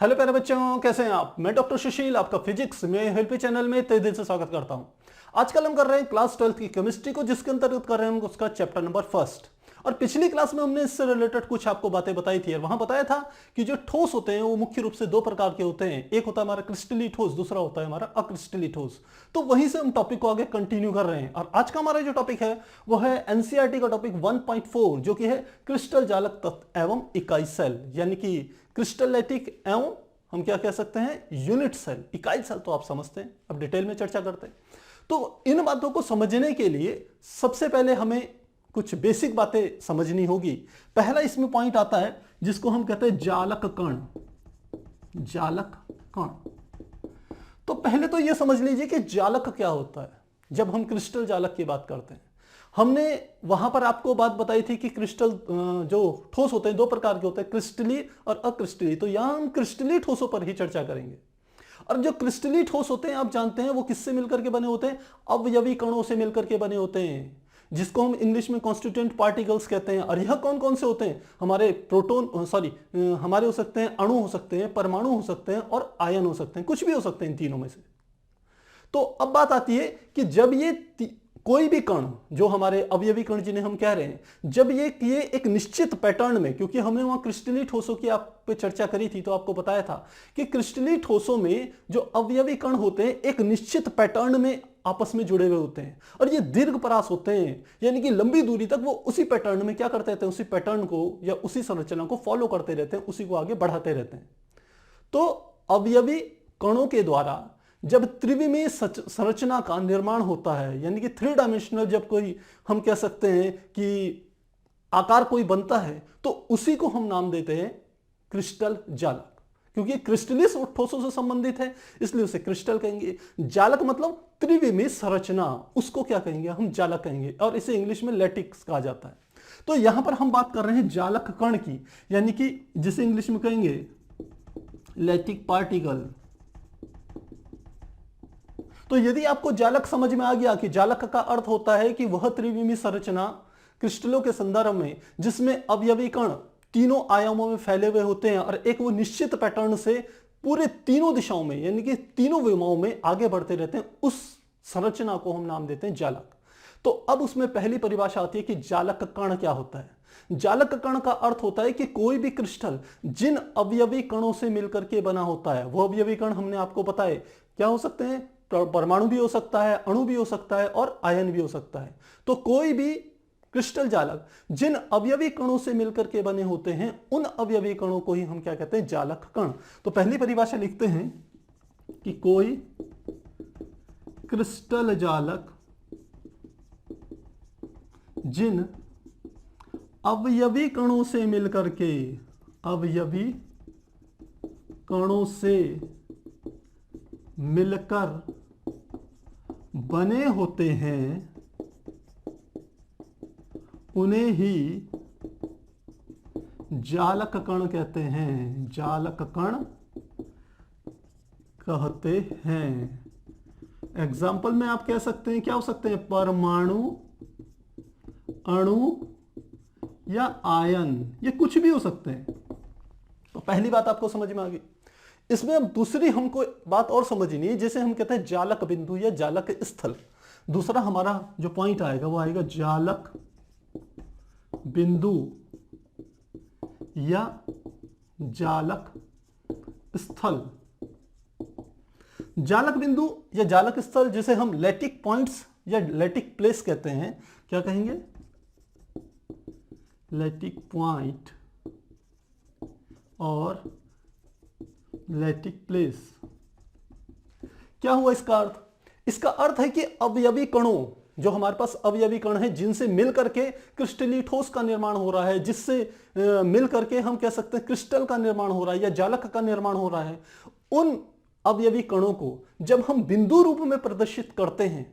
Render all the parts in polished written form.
Hello प्यारे बच्चों, कैसे हैं आप। मैं डॉक्टर सुशील, आपका फिजिक्स में हेल्पी चैनल में तहे दिल से स्वागत करता हूं। आजकल हम कर रहे हैं क्लास 12 की केमिस्ट्री को, जिसके अंतर्गत कर रहे हैं हम उसका चैप्टर नंबर फर्स्ट। और पिछली क्लास में हमने इससे रिलेटेड कुछ आपको बातें बताई थी और वहां बताया था कि जो ठोस होते हैं वो मुख्य रूप से दो प्रकार के होते हैं। एक होता है हमारा क्रिस्टली ठोस, दूसरा होता है हमारा अक्रिस्टली ठोस। तो वहीं से हम टॉपिक को आगे कंटिन्यू कर रहे हैं और आज का हमारा जो टॉपिक है वो है एनसीईआरटी का टॉपिक 1.4, जो कि है क्रिस्टल जालक तत्व एवं इकाई सेल, यानी कि क्रिस्टलैटिक एवं हम क्या कह सकते हैं यूनिट सेल। इकाई सेल तो आप समझते हैं, अब डिटेल में चर्चा करते हैं। तो इन बातों को समझने के लिए सबसे पहले हमें कुछ बेसिक बातें समझनी होगी। पहला इसमें पॉइंट आता है जिसको हम कहते हैं जालक कण। जालक कण, तो पहले तो यह समझ लीजिए कि जालक क्या होता है। जब हम क्रिस्टल जालक की बात करते हैं, हमने वहां पर आपको बात बताई थी कि क्रिस्टल जो ठोस होते हैं दो प्रकार के होते हैं, क्रिस्टली और अक्रिस्टली। तो यहां हम क्रिस्टली ठोसों पर ही चर्चा करेंगे। और जो क्रिस्टली ठोस होते हैं आप जानते हैं वो किससे मिलकर के बने होते हैं, अवयवी कणों से मिलकर के बने होते हैं, जिसको हम इंग्लिश में कॉन्स्टिट्यूएंट पार्टिकल्स कहते हैं। और यह कौन कौन से होते हैं, हमारे प्रोटॉन हमारे हो सकते हैं, अणु हो सकते हैं, परमाणु हो सकते हैं और आयन हो सकते हैं, कुछ भी हो सकते हैं इन तीनों में से। तो अब बात आती है कि जब ये कोई भी कण, जो हमारे अवयवी कण जिन्हें हम कह रहे हैं, जब ये एक निश्चित पैटर्न में, क्योंकि हमने वहां क्रिस्टली ठोसों की आप पे चर्चा करी थी तो आपको बताया था कि क्रिस्टली ठोसों में जो अवयवी कण होते हैं एक निश्चित पैटर्न में आपस में जुड़े हुए होते हैं और ये दीर्घ परास होते हैं, यानी कि लंबी दूरी तक वो उसी पैटर्न में क्या करते रहते हैं, उसी पैटर्न को या उसी संरचना को फॉलो करते रहते हैं, उसी को आगे बढ़ाते रहते हैं। तो अवयवी कणों के द्वारा जब त्रिविमीय संरचना का निर्माण होता है, यानी कि थ्री डायमेंशनल जब कोई हम कह सकते हैं कि आकार कोई बनता है, तो उसी को हम नाम देते हैं क्रिस्टल जालक। क्योंकि क्रिस्टली ठोसों से संबंधित है इसलिए उसे क्रिस्टल कहेंगे। जालक मतलब त्रिविमीय संरचना, उसको क्या कहेंगे, हम जालक कहेंगे और इसे इंग्लिश में लैटिक्स कहा जाता है। तो यहां पर हम बात कर रहे हैं जालक कण की, यानी कि जिसे इंग्लिश में कहेंगे लैटिक पार्टिकल। तो यदि आपको जालक समझ में आ गया कि जालक का अर्थ होता है कि वह त्रिविमीय संरचना क्रिस्टलों के संदर्भ में जिसमें अवयवी कण तीनों आयामों में फैले हुए होते हैं और एक वो निश्चित पैटर्न से पूरे तीनों दिशाओं में, यानी कि तीनों विमाओं में आगे बढ़ते रहते हैं, उस संरचना को हम नाम देते हैं जालक। तो अब उसमें पहली परिभाषा आती है कि जालक कण क्या होता है। जालक कण का अर्थ होता है कि कोई भी क्रिस्टल जिन अवयवी कणों से मिलकर के बना होता है, वो अवयवी कण हमने आपको बताए क्या हो सकते हैं, परमाणु भी हो सकता है, अणु भी हो सकता है और आयन भी हो सकता है। तो कोई भी क्रिस्टल जालक जिन अवयवी कणों से मिलकर के बने होते हैं, उन अवयवी कणों को ही हम क्या कहते हैं, जालक कण। तो पहली परिभाषा लिखते हैं कि कोई क्रिस्टल जालक जिन अवयवी कणों से मिलकर के, अवयवी कणों से मिलकर बने होते हैं, उन्हें ही जालक कण कहते हैं, जालक कण कहते हैं। एग्जाम्पल में आप कह सकते हैं, क्या हो सकते हैं, परमाणु, अणु या आयन, ये कुछ भी हो सकते हैं। तो पहली बात आपको समझ में आ गई। इसमें अब दूसरी हमको बात और समझनी है, जिसे हम कहते हैं जालक बिंदु या जालक स्थल। दूसरा हमारा जो पॉइंट आएगा वो आएगा जालक बिंदु या जालक स्थल। जालक बिंदु या जालक स्थल जिसे हम लैटिक पॉइंट्स या लैटिक प्लेस कहते हैं, क्या कहेंगे, लैटिक पॉइंट और लैटिक प्लेस। क्या हुआ इसका अर्थ, इसका अर्थ है कि अवयवी कणों, जो हमारे पास अवयवी कण हैं जिनसे मिलकर के क्रिस्टली ठोस का निर्माण हो रहा है, जिससे मिलकर के हम कह सकते हैं क्रिस्टल का निर्माण हो रहा है या जालक का निर्माण हो रहा है, उन अवयवी कणों को जब हम बिंदु रूप में प्रदर्शित करते हैं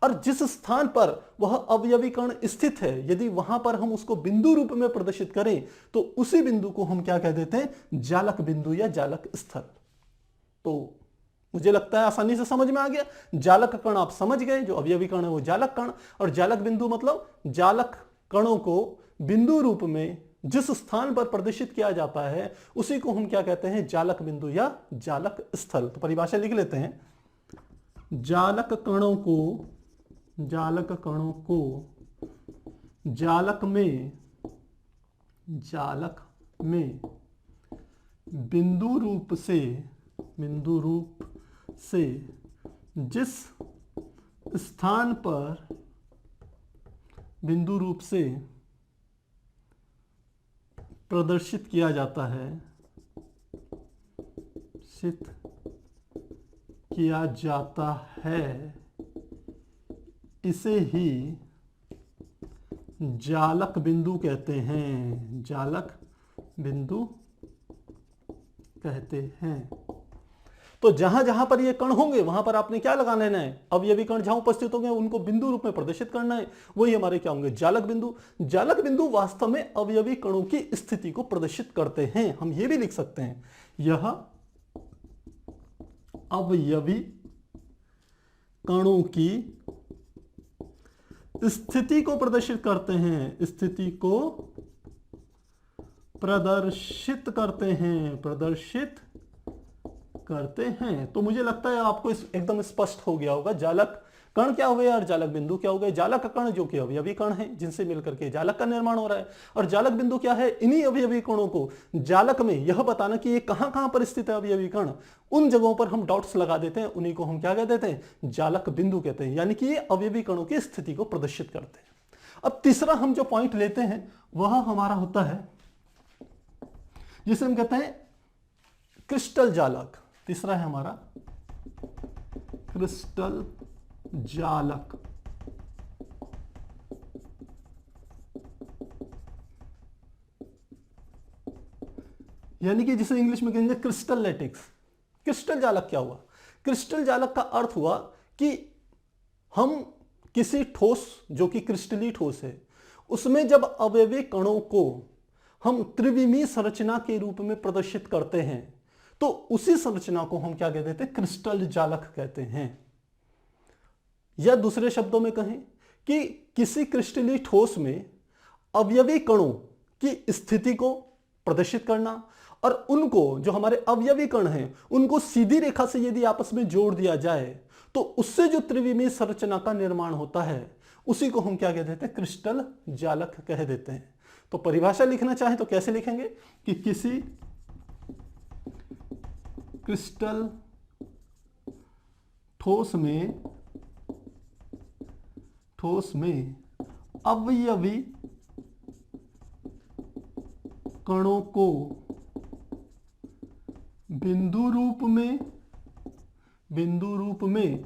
और जिस स्थान पर वह अवयवी कण स्थित है, यदि वहां पर हम उसको बिंदु रूप में प्रदर्शित करें तो उसी बिंदु को हम क्या कह देते हैं, जालक बिंदु या जालक स्थल। तो मुझे लगता है आसानी से समझ में आ गया। जालक कण आप समझ गए, जो अवयवी कण है वो जालक कण, और जालक बिंदु मतलब जालक कणों को बिंदु रूप में जिस स्थान पर प्रदर्शित किया जाता है उसी को हम क्या कहते हैं, जालक बिंदु या जालक स्थल। तो परिभाषा लिख लेते हैं, जालक कणों को जालक में बिंदु रूप से जिस स्थान पर बिंदु रूप से प्रदर्शित किया जाता है, इसे ही जालक बिंदु कहते हैं, जालक बिंदु कहते हैं। तो जहां जहां पर ये कण होंगे वहां पर आपने क्या लगा लेना है, अवयवी कण जहां उपस्थित होंगे उनको बिंदु रूप में प्रदर्शित करना है, वही हमारे क्या होंगे, जालक बिंदु। जालक बिंदु वास्तव में अवयवी कणों की स्थिति को प्रदर्शित करते हैं। हम ये भी लिख सकते हैं, यह अवयवी कणों की स्थिति को प्रदर्शित करते हैं, स्थिति को प्रदर्शित करते हैं। तो मुझे लगता है आपको एकदम स्पष्ट हो गया होगा, जालक कण क्या हुए और जालक बिंदु क्या हो गए। जालक कण जो कि अवयवी कण हैं जिनसे मिलकर के जालक का निर्माण हो रहा है, और जालक बिंदु क्या है, इन्हीं अवयवी कणों को जालक में यह बताना कि ये कहां पर स्थित है अवयवी कण, उन जगहों पर हम डॉट्स लगा देते हैं, उन्हीं को हम क्या कह देते हैं, जालक बिंदु कहते हैं। यानी कि ये अवयवी कणों की स्थिति को प्रदर्शित करते हैं। अब तीसरा हम जो पॉइंट लेते हैं वह हमारा होता है जिसे हम कहते हैं क्रिस्टल जालक। तीसरा है हमारा क्रिस्टल जालक। यानी कि जिसे इंग्लिश में कहेंगे क्रिस्टल लैटिक्स। क्रिस्टल जालक क्या हुआ, क्रिस्टल जालक का अर्थ हुआ कि हम किसी ठोस जो कि क्रिस्टली ठोस है उसमें जब अवयवी कणों को हम त्रिविमीय संरचना के रूप में प्रदर्शित करते हैं तो उसी संरचना को हम क्या कह देते हैं, क्रिस्टल जालक कहते हैं। या दूसरे शब्दों में कहें कि किसी क्रिस्टली ठोस में अवयवी कणों की स्थिति को प्रदर्शित करना और उनको जो हमारे अवयवी कण हैं उनको सीधी रेखा से यदि आपस में जोड़ दिया जाए तो उससे जो त्रिविमीय संरचना का निर्माण होता है उसी को हम क्या कह देते हैं, क्रिस्टल जालक कह देते हैं। तो परिभाषा लिखना चाहें तो कैसे लिखेंगे कि किसी क्रिस्टल ठोस में अवयवी कणों को बिंदु रूप में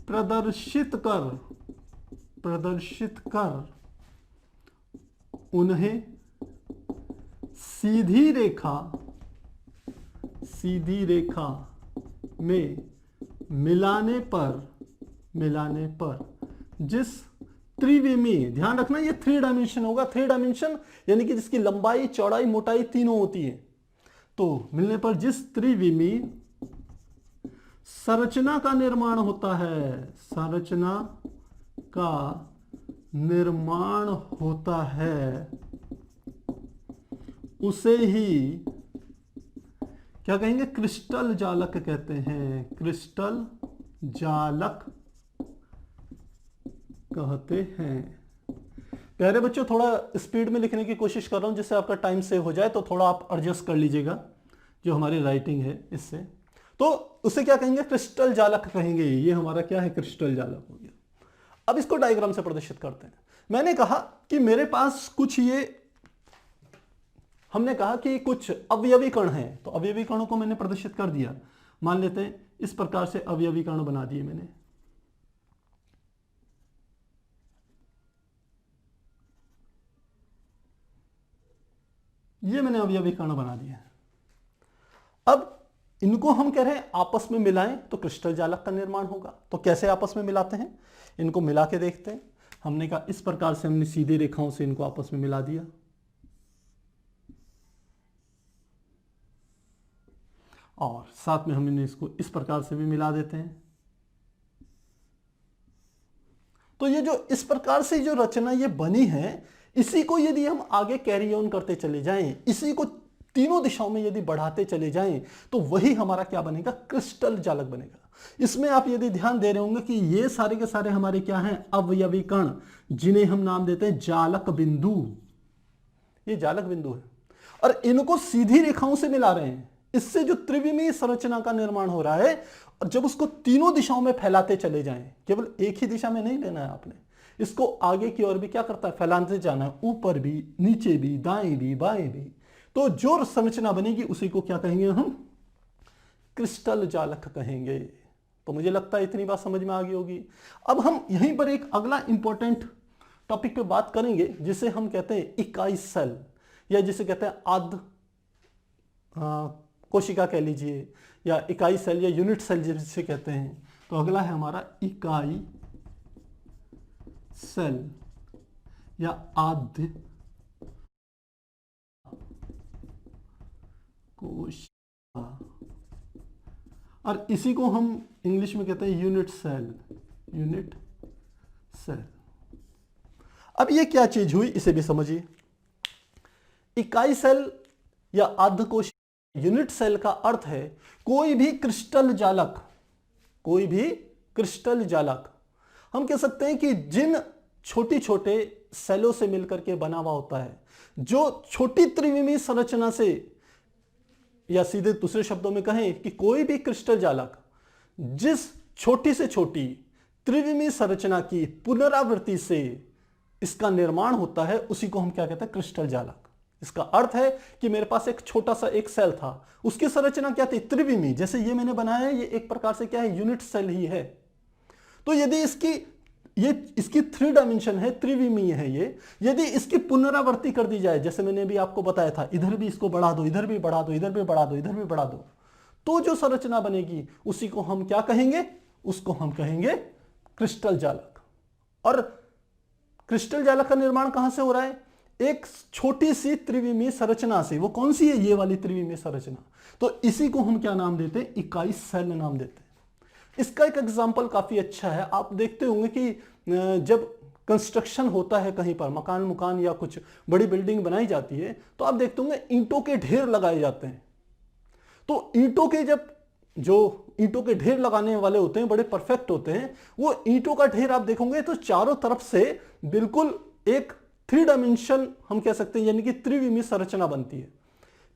प्रदर्शित कर उन्हें सीधी रेखा में मिलाने पर जिस त्रिविमीय, ध्यान रखना ये 3 डायमेंशन होगा, 3 डायमेंशन यानी कि जिसकी लंबाई चौड़ाई मोटाई तीनों होती है, तो मिलने पर जिस त्रिविमीय संरचना का निर्माण होता है, उसे ही क्या कहेंगे, क्रिस्टल जालक कहते हैं, क्रिस्टल जालक कहते हैं। प्यारे बच्चों थोड़ा स्पीड में लिखने की कोशिश कर रहा हूं जिससे आपका टाइम सेव हो जाए, तो थोड़ा आप एडजस्ट कर लीजिएगा जो हमारी राइटिंग है इससे। तो उसे क्या कहेंगे, क्रिस्टल जालक कहेंगे। ये हमारा क्या है, क्रिस्टल जालक हो गया। अब इसको डायग्राम से प्रदर्शित करते हैं। मैंने कहा कि मेरे पास कुछ हमने कहा कि कुछ अवयवी कण हैं, तो अवयवी कणों को मैंने प्रदर्शित कर दिया। मान लेते हैं इस प्रकार से अवयवी कण बना दिए मैंने। ये मैंने अवयवी कण बना दिया। अब इनको हम कह रहे हैं आपस में मिलाएं तो क्रिस्टल जालक का निर्माण होगा। तो कैसे आपस में मिलाते हैं, इनको मिला के देखते हैं। हमने कहा इस प्रकार से हमने सीधी रेखाओं से इनको आपस में मिला दिया, और साथ में हमने इसको इस प्रकार से भी मिला देते हैं। तो ये जो इस प्रकार से जो रचना ये बनी है, इसी को यदि हम आगे कैरी ऑन करते चले जाएं, इसी को तीनों दिशाओं में यदि बढ़ाते चले जाएं, तो वही हमारा क्या बनेगा, क्रिस्टल जालक बनेगा। इसमें आप यदि ध्यान दे रहे होंगे कि ये सारे के सारे हमारे क्या हैं, अवयवी कण, जिन्हें हम नाम देते हैं जालक बिंदु। ये जालक बिंदु है और इनको सीधी रेखाओं से मिला रहे हैं। इससे जो त्रिविमीय संरचना का निर्माण हो रहा है, और जब उसको तीनों दिशाओं में फैलाते चले जाएं, केवल एक ही दिशा में नहीं लेना है आपने, इसको आगे की ओर भी क्या करता है, फैलाते जाना है, ऊपर भी, नीचे भी, दाएं भी, बाएं भी। तो जो संरचना बनेगी उसी को क्या कहेंगे हम, क्रिस्टल जालक कहेंगे। तो मुझे लगता है इतनी बात समझ में आ गई होगी। अब हम यहीं पर एक अगला इंपॉर्टेंट टॉपिक पे बात करेंगे, जिसे हम कहते हैं इकाई सेल, या जिसे कहते हैं कोशिका कह लीजिए, या इकाई सेल या यूनिट सेल जिसे कहते हैं। तो अगला है हमारा इकाई सेल या आद्य कोशिका, और इसी को हम इंग्लिश में कहते हैं यूनिट सेल, यूनिट सेल। अब ये क्या चीज हुई, इसे भी समझिए। इकाई सेल या आद्य कोशिका, यूनिट सेल का अर्थ है कोई भी क्रिस्टल जालक, कोई भी क्रिस्टल जालक। हम कह सकते हैं कि जिन छोटे छोटे सेलों से मिलकर के बना हुआ होता है, जो छोटी त्रिविमीय संरचना से, या सीधे दूसरे शब्दों में कहें कि कोई भी क्रिस्टल जालक जिस छोटी से छोटी त्रिविमीय संरचना की पुनरावृत्ति से इसका निर्माण होता है, उसी को हम क्या कहते हैं, क्रिस्टल जालक। इसका अर्थ है कि मेरे पास एक छोटा सा एक सेल था, उसकी संरचना क्या थी, त्रिविमीय। जैसे ये मैंने बनाया है, ये एक प्रकार से क्या है, यूनिट सेल ही है। तो यदि इसकी 3 डायमेंशन है, त्रिविमीय है ये, यदि इसकी पुनरावृत्ति कर दी जाए, जैसे मैंने भी आपको बताया था, इधर भी इसको बढ़ा दो, इधर भी बढ़ा दो, इधर भी बढ़ा दो, इधर भी बढ़ा दो, तो जो संरचना बनेगी उसी को हम क्या कहेंगे, उसको हम कहेंगे क्रिस्टल जालक। और क्रिस्टल जालक का निर्माण कहां से हो रहा है, एक छोटी सी त्रिविमीय संरचना से। वो कौन सी है, ये वाली त्रिविमीय संरचना। तो इसी को हम क्या नाम देते हैं, इकाई सेल नाम देते हैं। इसका एक एग्जांपल काफी अच्छा है। आप देखते होंगे कि जब कंस्ट्रक्शन होता है कहीं पर, मकान या कुछ बड़ी बिल्डिंग बनाई जाती है, तो आप देखते होंगे ईंटों के ढेर लगाए जाते हैं। तो ईंटों के जो ईंटों के ढेर लगाने वाले होते हैं, बड़े परफेक्ट होते हैं। वो ईंटों का ढेर आप देखोगे तो चारों तरफ से बिल्कुल एक 3 डायमेंशन हम कह सकते हैं, यानी कि त्रिविमीय संरचना बनती है।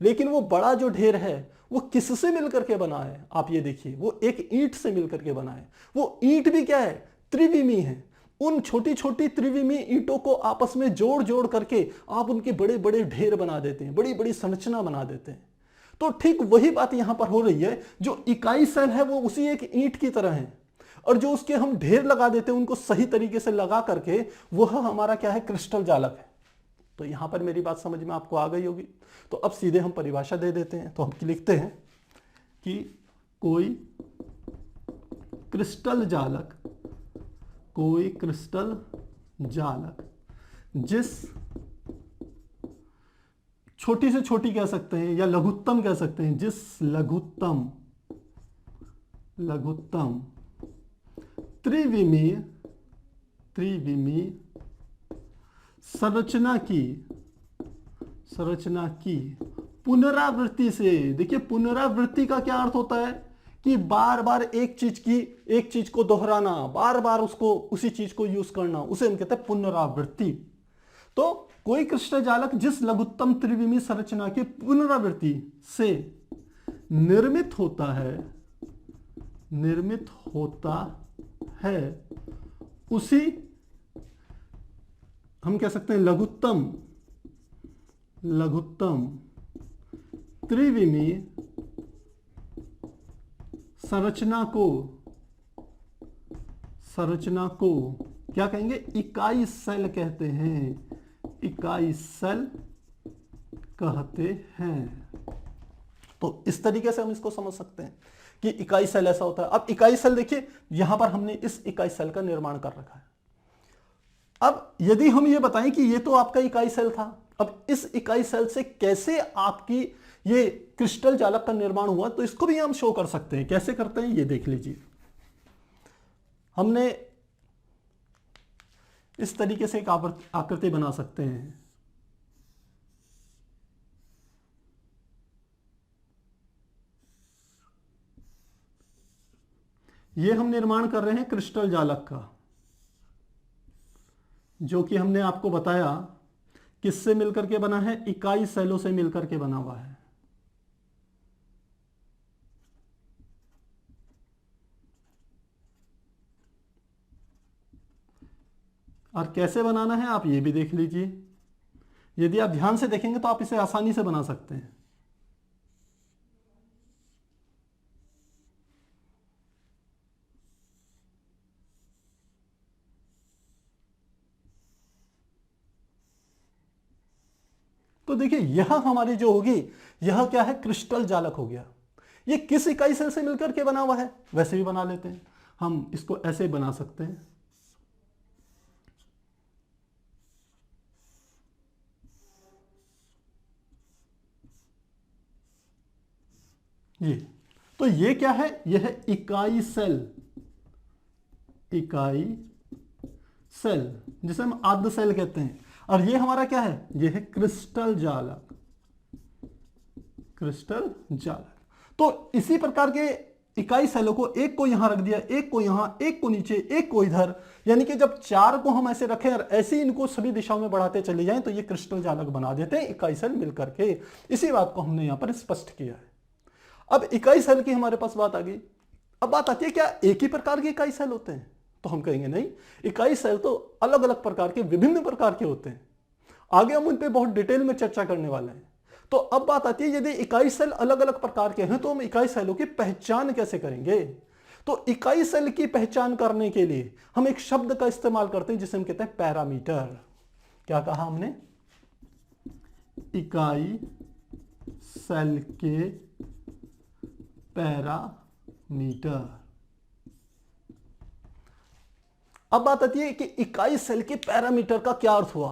लेकिन वो बड़ा जो ढेर है वो किससे मिलकर के बना है, आप ये देखिए, वो एक ईंट से मिलकर के बना है। वो ईंट भी क्या है, त्रिविमीय है। उन छोटी छोटी त्रिविमीय ईंटों को आपस में जोड़ जोड़ करके आप उनके बड़े बड़े ढेर बना देते हैं, बड़ी बड़ी संरचना बना देते हैं। तो ठीक वही बात यहां पर हो रही है। जो इकाई सेल है वो उसी एक ईंट की तरह है, और जो उसके हम ढेर लगा देते हैं, उनको सही तरीके से लगा करके, वह हमारा क्या है, क्रिस्टल जालक है। तो यहां पर मेरी बात समझ में आपको आ गई होगी। तो अब सीधे हम परिभाषा दे देते हैं। तो हम लिखते हैं कि कोई क्रिस्टल जालक, कोई क्रिस्टल जालक जिस छोटी से छोटी कह सकते हैं या लघुत्तम कह सकते हैं, जिस लघुत्तम त्रिविमीय संरचना की पुनरावृत्ति से। देखिए, पुनरावृत्ति का क्या अर्थ होता है कि बार बार एक चीज को दोहराना, बार बार उसी चीज को यूज करना, उसे हम कहते हैं पुनरावृत्ति। तो कोई क्रिस्टल जालक जिस लघुत्तम त्रिविमीय संरचना की पुनरावृत्ति से निर्मित होता है, उसी हम कह सकते हैं लघुत्तम त्रिविमीय संरचना को क्या कहेंगे, इकाई सेल कहते हैं, इकाई सेल कहते हैं। तो इस तरीके से हम इसको समझ सकते हैं कि इकाई सेल ऐसा होता है। अब इकाई सेल देखिए, यहां पर हमने इस इकाई सेल का निर्माण कर रखा है। अब यदि हम ये बताएं कि ये तो आपका इकाई सेल था, अब इस इकाई सेल से कैसे आपकी ये क्रिस्टल जालक का निर्माण हुआ, तो इसको भी हम शो कर सकते हैं। कैसे करते हैं ये देख लीजिए। हमने इस तरीके से एक आकृति बना सकते हैं। ये हम निर्माण कर रहे हैं क्रिस्टल जालक का, जो कि हमने आपको बताया किससे मिलकर के बना है, इकाई सेलों से मिलकर के बना हुआ है। और कैसे बनाना है आप ये भी देख लीजिए। यदि आप ध्यान से देखेंगे तो आप इसे आसानी से बना सकते हैं। तो देखिए यह हमारी जो होगी, यह क्या है, क्रिस्टल जालक हो गया। ये किस इकाई सेल से मिलकर के बना हुआ है, वैसे भी बना लेते हैं हम, इसको ऐसे बना सकते हैं। ये तो ये क्या है, यह है इकाई सेल, इकाई सेल जिसे हम आद्य सेल कहते हैं। और ये हमारा क्या है, ये है क्रिस्टल जालक, क्रिस्टल जालक। तो इसी प्रकार के इकाई सेलों को, एक को यहां रख दिया, एक को यहां, एक को नीचे, एक को इधर, यानी कि जब चार को हम ऐसे रखें और ऐसे इनको सभी दिशाओं में बढ़ाते चले जाएं तो ये क्रिस्टल जालक बना देते हैं इकाई सेल मिलकर के। इसी बात को हमने यहां पर स्पष्ट किया है। अब इकाई सेल की हमारे पास बात आ गई। अब बात आती है क्या एक ही प्रकार के इकाई सेल होते हैं, तो हम कहेंगे नहीं, इकाई सेल तो अलग अलग प्रकार के, विभिन्न प्रकार के होते हैं। आगे हम उन पे बहुत डिटेल में चर्चा करने वाले हैं। तो अब बात आती है यदि इकाई सेल अलग अलग प्रकार के हैं तो हम इकाई सेलों की पहचान कैसे करेंगे। तो इकाई सेल की पहचान करने के लिए हम एक शब्द का इस्तेमाल करते हैं जिसे हम कहते हैं पैरामीटर। क्या कहा हमने, इकाई सेल के पैरामीटर। अब बात आती है कि इकाई सेल के पैरामीटर का क्या अर्थ हुआ।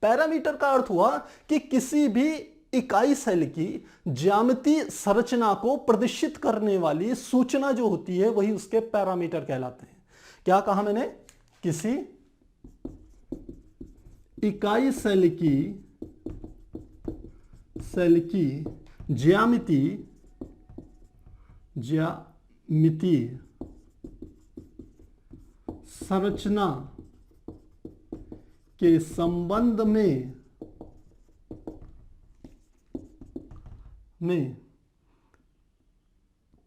पैरामीटर का अर्थ हुआ कि किसी भी इकाई सेल की ज्यामितीय संरचना को प्रदर्शित करने वाली सूचना जो होती है वही उसके पैरामीटर कहलाते हैं। क्या कहा मैंने, किसी इकाई सेल की ज्यामितीय संरचना के संबंध में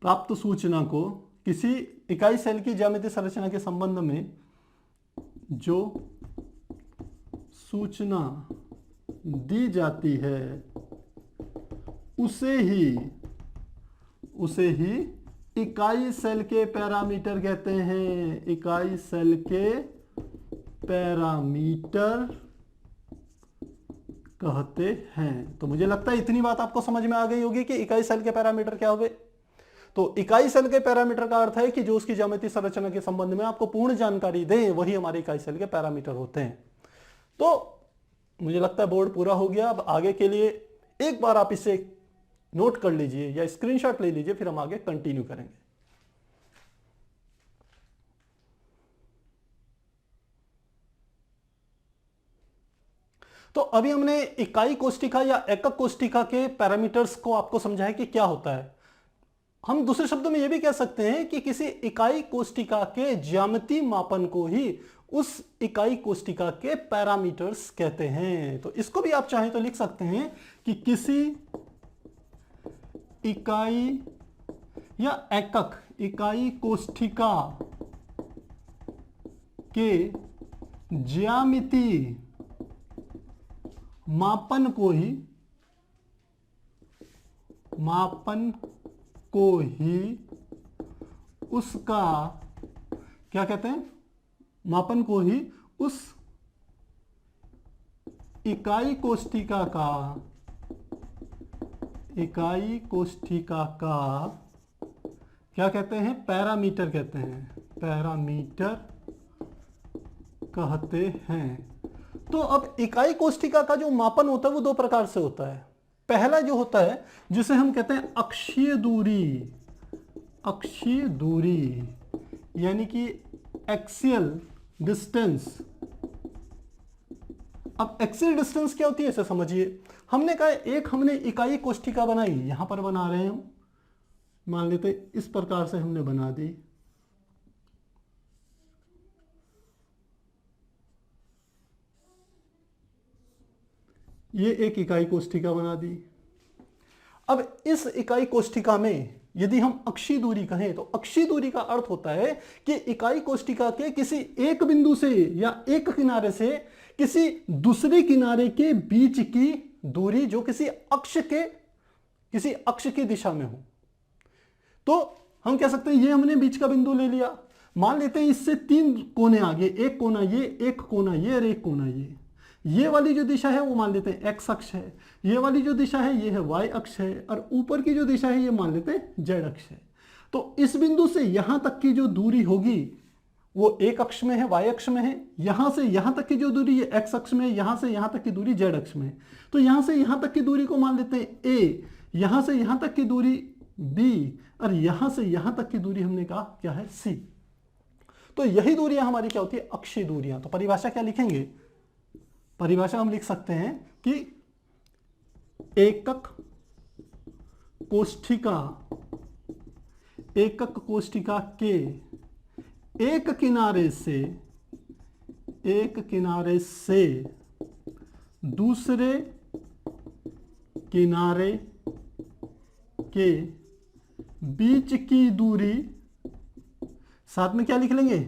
प्राप्त सूचना को, किसी इकाई सेल की ज्यामितीय संरचना के संबंध में जो सूचना दी जाती है उसे ही इकाई सेल के पैरामीटर कहते हैं। इकाई सेल के पैरामीटर कहते हैं। तो मुझे लगता है इतनी बात आपको समझ में आ गई होगी कि इकाई सेल के पैरामीटर क्या हुए। तो इकाई सेल के पैरामीटर का अर्थ है कि जो उसकी ज्यामितीय संरचना के संबंध में आपको पूर्ण जानकारी दें, वही हमारे इकाई सेल के पैरामीटर होते हैं। तो मुझे लगता है बोर्ड पूरा हो गया। अब आगे के लिए एक बार आप इसे नोट कर लीजिए या स्क्रीनशॉट ले लीजिए, फिर हम आगे कंटिन्यू करेंगे। तो अभी हमने इकाई कोष्ठिका या एकक कोष्ठिका के पैरामीटर्स को आपको समझाया कि क्या होता है। हम दूसरे शब्दों में यह भी कह सकते हैं कि किसी इकाई कोष्ठिका के ज्यामितीय मापन को ही उस इकाई कोष्ठिका के पैरामीटर्स कहते हैं। तो इसको भी आप चाहें तो लिख सकते हैं कि किसी इकाई या एकक इकाई कोष्ठिका के ज्यामितीय मापन को ही उसका क्या कहते हैं, मापन को ही उस इकाई कोष्ठिका का क्या कहते हैं, पैरामीटर कहते हैं, पैरामीटर कहते हैं। तो अब इकाई कोष्ठिका का जो मापन होता है वो दो प्रकार से होता है। पहला जो होता है जिसे हम कहते हैं अक्षीय दूरी यानी कि एक्सियल डिस्टेंस अब एक्सियल डिस्टेंस क्या होती है इसे समझिए। हमने कहा एक हमने इकाई कोष्ठिका बनाई, यहां पर बना रहे हैं हम, मान लेते इस प्रकार से हमने बना दी। ये एक इकाई कोष्ठिका बना दी। अब इस इकाई कोष्ठिका में यदि हम अक्षीय दूरी कहें तो अक्षीय दूरी का अर्थ होता है कि इकाई कोष्ठिका के किसी एक बिंदु से या एक किनारे से किसी दूसरे किनारे के बीच की दूरी जो किसी अक्ष की दिशा में हो। तो हम कह सकते हैं ये हमने बीच का बिंदु ले लिया, मान लेते हैं इससे 3 कोने आगे, एक कोना ये, एक कोना ये और एक कोना ये वाली जो दिशा है वो मान लेते हैं एक्स अक्ष है, ये वाली जो दिशा है ये है वाई अक्ष है, और ऊपर की जो दिशा है ये मान लेते हैं जेड अक्ष है। तो इस बिंदु से यहां तक की जो दूरी होगी वो एक अक्ष में है, वाई अक्ष में है, यहां से यहां तक की जो दूरी ये एक्स अक्ष में है, यहां से यहां तक की दूरी जेड अक्ष में है। तो यहां से यहां तक की दूरी को मान लेते हैं ए, यहां से यहां तक की दूरी बी, और यहां से यहां तक की दूरी हमने कहा क्या है सी। तो यही दूरियां हमारी क्या होती है अक्षीय दूरियां। तो परिभाषा क्या लिखेंगे, परिभाषा हम लिख सकते हैं कि एकक कोष्ठिका के एक किनारे से दूसरे किनारे के बीच की दूरी, साथ में क्या लिख लेंगे,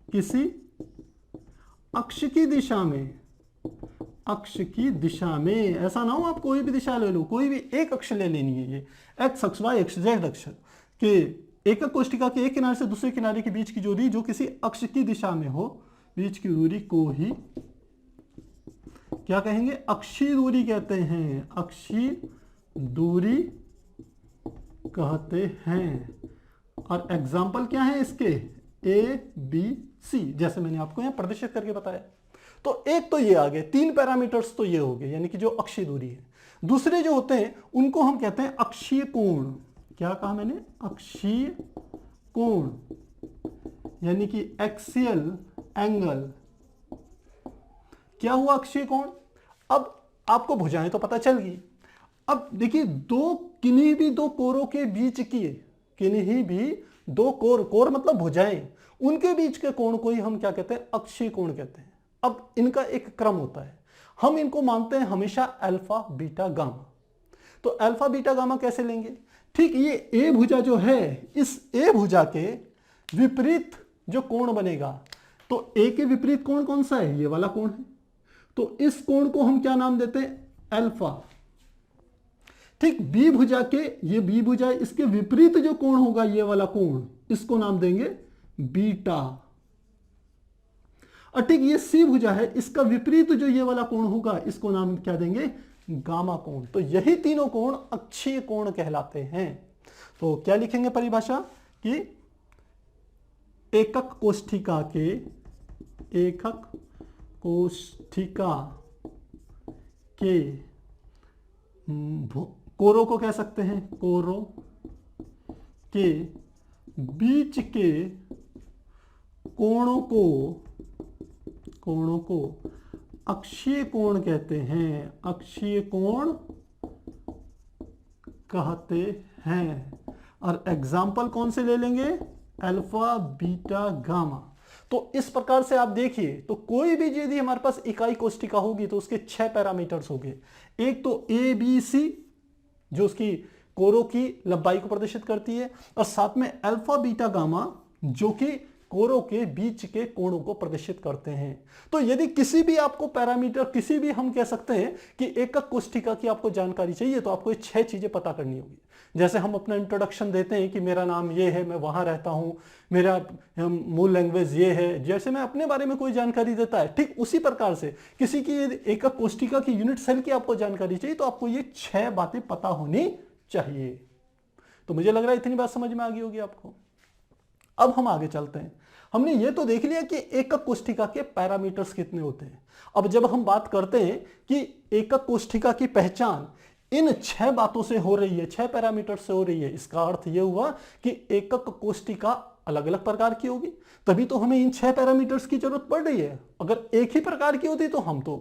किसी अक्ष की दिशा में, अक्ष की दिशा में। ऐसा ना हो आप कोई भी दिशा ले लो, कोई भी एक अक्ष ले लेनी है, ये एक्स अक्ष, वाई अक्ष, जेड अक्ष के एकक कोष्ठिका के एक किनारे से दूसरे किनारे के बीच की दूरी जो किसी अक्ष की दिशा में हो, बीच की दूरी को ही क्या कहेंगे, अक्षीय दूरी कहते हैं, अक्षीय दूरी कहते हैं। और एग्जाम्पल क्या है इसके, ए बी सी, जैसे मैंने आपको यहां प्रदर्शित करके बताया। तो एक तो ये आ गए, 3 पैरामीटर्स तो ये हो गए, यानी कि जो अक्षीय दूरी है। दूसरे जो होते हैं उनको हम कहते हैं अक्षीय कोण। क्या कहा मैंने, अक्षीय कोण, यानी कि एक्सियल एंगल। क्या हुआ अक्षीय कोण। अब आपको भुजाएं तो पता चल गई। अब देखिए किन्हीं भी दो कोरों के बीच की, किन्हीं भी दो कोर मतलब भुजाएं, उनके बीच के कोण को ही हम क्या कहते हैं, अक्षीय कोण कहते हैं। अब इनका एक क्रम होता है, हम इनको मानते हैं हमेशा अल्फा बीटा गामा। तो अल्फा बीटा गामा कैसे लेंगे, ठीक ये ए भुजा जो है, इस ए भुजा के विपरीत जो कोण बनेगा, तो ए के विपरीत कोण कौन सा है, ये वाला कोण है, तो इस कोण को हम क्या नाम देते हैं, अल्फा। ठीक बी भुजा के, ये बी भुजा, इसके विपरीत जो कोण होगा ये वाला कोण, इसको नाम देंगे बीटा। और ठीक ये सी भुजा है, इसका विपरीत जो ये वाला कोण होगा इसको नाम क्या देंगे, गामा कोण। तो यही तीनों कोण अक्षीय कोण कहलाते हैं। तो क्या लिखेंगे परिभाषा कि एकक कोष्ठिका के कोरों को कह सकते हैं, कोरों के बीच के कोणों को अक्षीय कोण कहते हैं, अक्षीय कोण कहते हैं। और एग्जाम्पल कौन से ले लेंगे, अल्फा बीटा गामा। तो इस प्रकार से आप देखिए, तो कोई भी यदि हमारे पास इकाई कोष्ठिका होगी तो उसके 6 पैरामीटर्स होंगे। एक तो ए बी सी जो उसकी कोरों की लंबाई को प्रदर्शित करती है, और साथ में अल्फा बीटा गामा जो कि कोरों के बीच के कोणों को प्रदर्शित करते हैं। तो यदि किसी भी आपको पैरामीटर, किसी भी हम कह सकते हैं कि एकक कोष्ठिका की आपको जानकारी चाहिए, तो आपको ये 6 चीजें पता करनी होगी। जैसे हम अपना इंट्रोडक्शन देते हैं कि मेरा नाम ये है, मैं वहां रहता हूं, मेरा मूल लैंग्वेज ये है, जैसे मैं अपने बारे में कोई जानकारी देता है, ठीक उसी प्रकार से किसी की एकक कोष्ठिका की यूनिट सेल की आपको जानकारी चाहिए, तो आपको ये 6 बातें पता होनी चाहिए। तो मुझे लग रहा है इतनी बात समझ में आ गई होगी आपको। अब हम आगे चलते हैं। हमने ये तो देख लिया कि एकक कोष्ठिका के पैरामीटर्स कितने होते हैं। अब जब हम बात करते हैं कि एकक कोष्ठिका की पहचान इन 6 बातों से हो रही है, 6 पैरामीटर से हो रही है, इसका अर्थ यह हुआ कि एकक कोष्ठिका अलग अलग प्रकार की होगी, तभी तो हमें इन 6 पैरामीटर्स की जरूरत पड़ रही है। अगर एक ही प्रकार की होती तो हम तो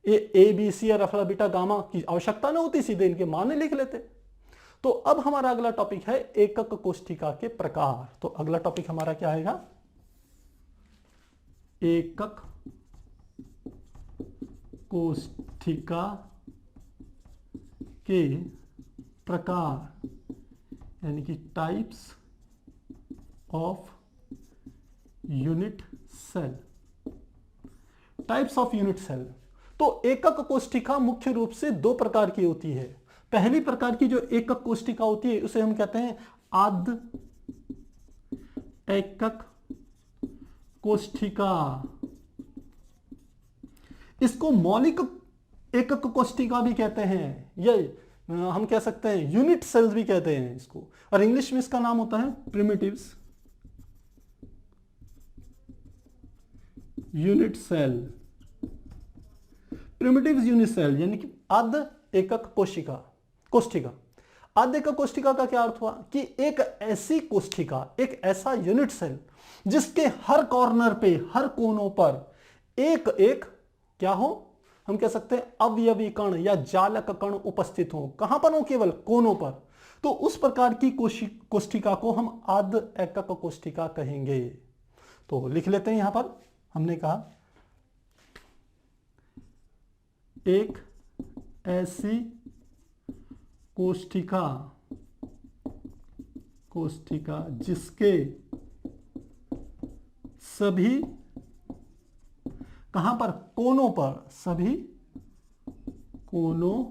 ए बी सी और अल्फा बीटा गामा की आवश्यकता ना होती, सीधे इनके मान लिख लेते। तो अब हमारा अगला टॉपिक है एकक कोष्ठिका के प्रकार। तो अगला टॉपिक हमारा क्या आएगा, एकक कोष्ठिका के प्रकार, यानी कि types of unit cell. Types of unit cell. तो एकक कोष्ठिका मुख्य रूप से दो प्रकार की होती है। पहली प्रकार की जो एकक कोष्ठिका होती है उसे हम कहते हैं आद्य एकक कोष्ठिका। इसको मौलिक एकक कोष्ठिका भी कहते हैं, या हम कह सकते हैं यूनिट सेल्स भी कहते हैं इसको, और इंग्लिश में इसका नाम होता है primitives unit cell. Primitives unit cell यानी कि आद्य एकक कोष्ठिका। आद्य एकक कोष्ठिका का क्या अर्थ हुआ कि एक ऐसी कोष्ठिका, एक ऐसा यूनिट सेल जिसके हर कॉर्नर पे, हर कोनों पर एक एक क्या हो, हम कह सकते हैं अवयवी कण या जालक कण उपस्थित हो। कहां पर हो, केवल कोनों पर। तो उस प्रकार की कोष्ठिका को हम आद्य एकक कोष्ठिका कहेंगे। तो लिख लेते हैं यहां पर, हमने कहा एक ऐसी कोष्ठिका जिसके सभी, कहां पर, कोनों पर, सभी कोनों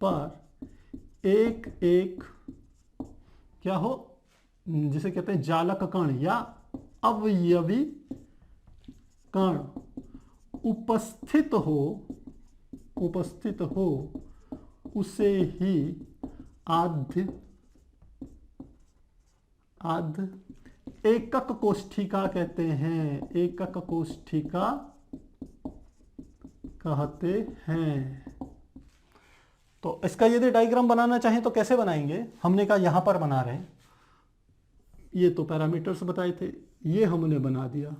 पर एक एक क्या हो, जिसे कहते हैं जालक कण या अवयवी कण उपस्थित हो, उसे ही आद्य एकक कोष्ठिका कहते हैं। एकक कोष्ठिका कहते हैं। तो इसका यदि डायग्राम बनाना चाहें तो कैसे बनाएंगे, हमने कहा यहां पर बना रहे हैं, ये तो पैरामीटर्स बताए थे, ये हमने बना दिया।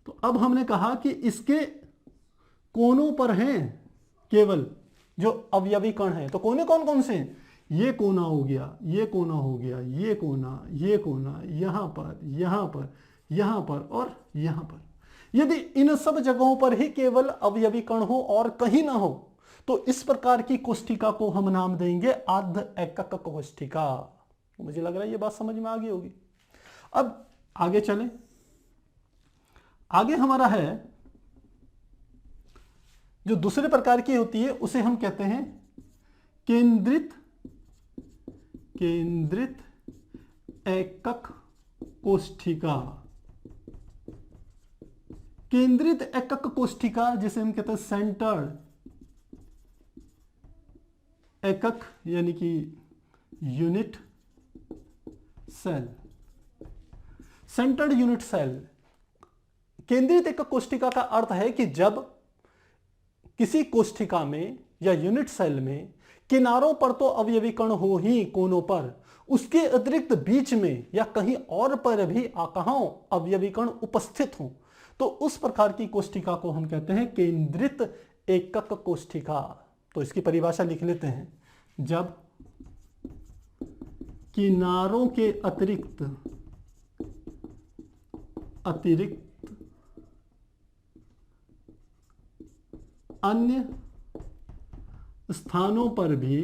तो अब हमने कहा कि इसके कोनों पर हैं केवल जो अवयवी कण है। तो कोने कौन कौन से हैं, ये कोना हो गया, ये कोना हो गया, ये कोना, यहां पर, यहां पर, यहां पर और यहां पर। यदि इन सब जगहों पर ही केवल अवयवी कण हो और कहीं ना हो, तो इस प्रकार की कोष्ठिका को हम नाम देंगे आद्य एकक कोष्ठिका। मुझे लग रहा है ये बात समझ में आ गई होगी। अब आगे चलें। आगे हमारा है जो दूसरे प्रकार की होती है उसे हम कहते हैं केंद्रित एकक कोष्ठिका। केंद्रित एकक कोष्ठिका जिसे हम कहते हैं सेंटर्ड एकक यानी कि unit cell. Centred unit cell. केंद्रित एकक कोष्ठिका का अर्थ है कि जब किसी कोष्ठिका में या यूनिट सेल में किनारों पर तो अवयवी कण हो ही कोनों पर, उसके अतिरिक्त बीच में या कहीं और पर भी कहां अवयवी कण उपस्थित हो, तो उस प्रकार की कोष्ठिका को हम कहते हैं केंद्रित एकक कोष्ठिका। तो इसकी परिभाषा लिख लेते हैं। जब किनारों के अतिरिक्त अन्य स्थानों पर भी